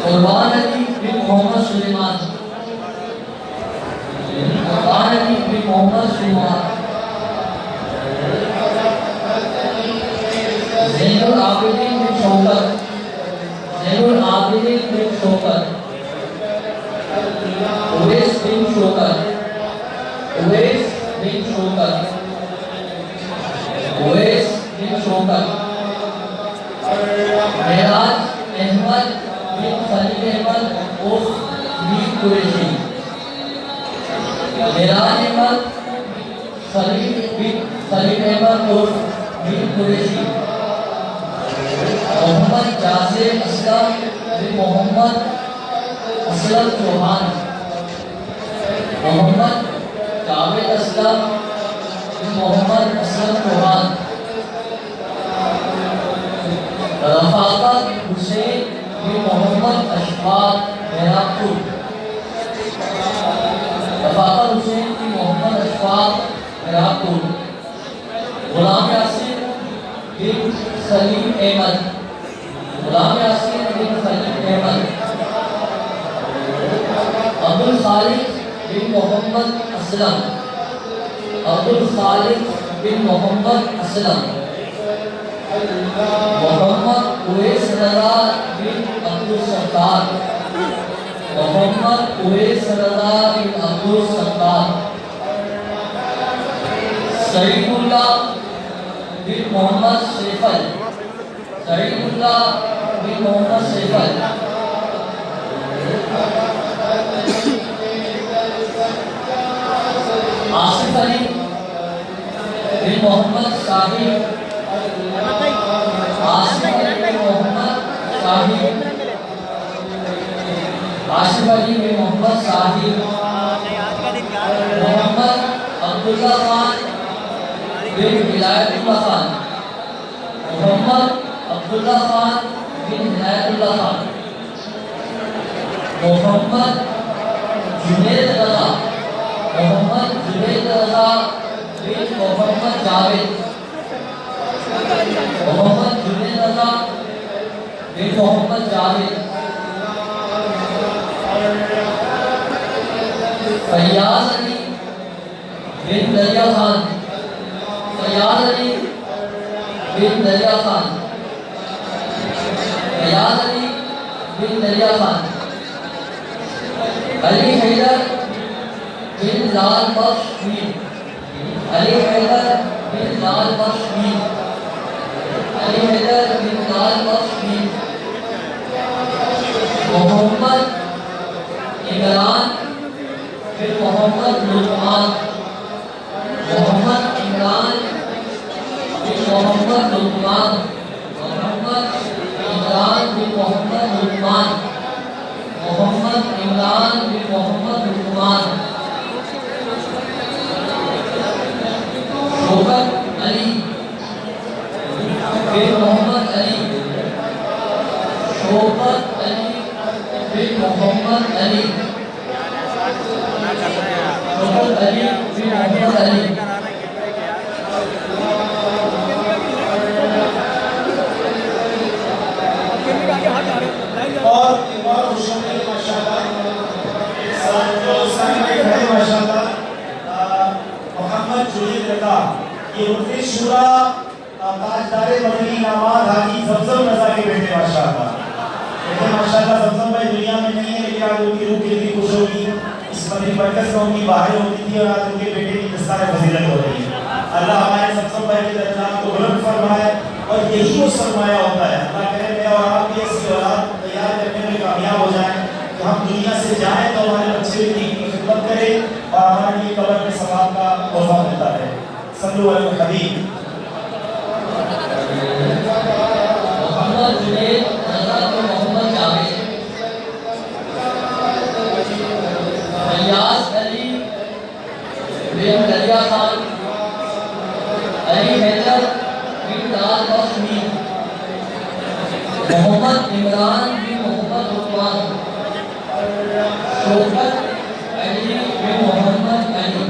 قربان علی بن محمد سلیمان، قربان علی بن محمد سلیمان، زین العابدین بن شوکت، زین العابدین بن شوکت، اویس بن شوکت، اویس بن شوکت، اویس بن شوکت، معراج احمد بن خلیل احمد عرف میر قریشی، معراج احمد خلیل احمد عرف میر قریشی، محمد جاسم اسلم بن محمد اسلم چوہان، محمد جاوید اسلم بن محمد اسلم چوہان، رفاقت حسین بن محمد اشفاق محراب پور، رفاقت حسین بن محمد اشفاق محراب پور، غلام یاسر بن سلیم احمد، غلام یاسر بن سلیم احمد، عبد الخالق بن محمد اسلم، عبد الخالق بن محمد اسلم، محمد اویس رضا بن عبد الستار، محمد اویس رضا بن عبد الستار، سعید اللہ بن محمد سیفل، سعید اللہ بن محمد سیفل، آصف علی بن محمد شاہد، آصف علی بن محمد شاہد، آصف علی بن محمد شاہد، محمد عبداللہ خان بن ہدایت اللہ خان، محمد عبداللہ خان بن ہدایت اللہ خان، محمد جنید رضا، محمد جنید رضا بن محمد جاوید، محمد جنید رضا بن محمد جاوید، فیاض علی بن دریا خان، فیاض علی بن دریا خان، فیاض علی بن دریا خان، علی حیدر بن لال بخش میر، علی حیدر بن لال بخش میر، علی حیدر بن لال بخش میر، محمد عمران بن محمد لقمان، محمد عمران بن محمد لقمان، محمد عمران بن محمد لقمان، محمد عمران بن محمد لقمان، شوکت علی بن محمد علی، شوکت علی بن محمد علی، شوکت علی بن محمد علی، اور امام حسین ماشاءاللہ جو سامنے کھڑے ماشاءاللہ محمد جنید رضا، یہ مفتی شورا تاجدار مدنی انعامات حاجی زمزم رضا کے بیٹے ماشاءاللہ، لیکن ماشاءاللہ زمزم بھائی دنیا میں نہیں ہے، لیکن آج ان کی روح کے لیے خوش ہوگی، اس مدنی مرکز میں ان کی باہر ہوتی تھی اور آج ان کے بیٹے کی دستار فضیلت ہو رہی ہے۔ اللہ ہمارے زمزم بھائی کے درجات کو بلند فرمائے، اور یہی وہ سرمایہ ہوتا ہے۔ اللہ کرے میں اور آپ کی ایسی اولاد تیار کرنے میں کامیاب ہو جائیں کہ ہم دنیا سے جائیں تو ہمارے بچے بھی کی خدمت کریں اور ہمارے لیے قبر میں ثواب کا تحفہ ملتا ہے۔ صلو علی الحبیب۔ محمد جنید رضا بن محمد جاوید، فیاض علی بن دریا خان، علی حیدر بن لال بخش میر، محمد عمران بن محمد لقمان، شوکت علی بن محمد علی،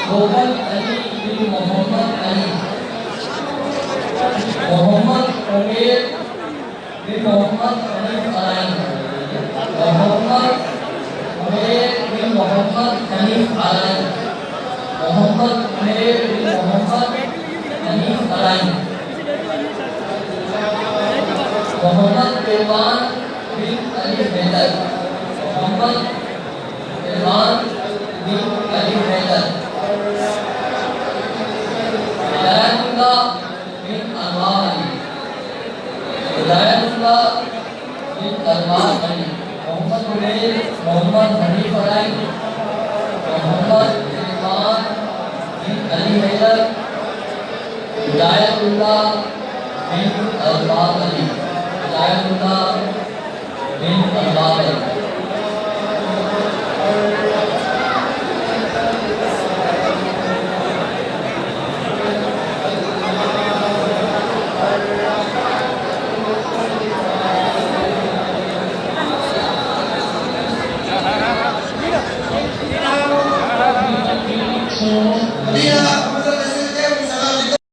شوکت علی بن محمد علی، محمد عمیر بن محمد حنیف علائن، محمد پیمان بن علی حیدر محمد پیمان بن علی حیدر ہدایت اللہ بن انوار علی ہدایت اللہ بن انوار علی محمد عمیر محمد حنیف علی محمد پیمان بن علی حیدر ہدایت اللہ بن انوار علی ہدایت اللہ بن انوار علی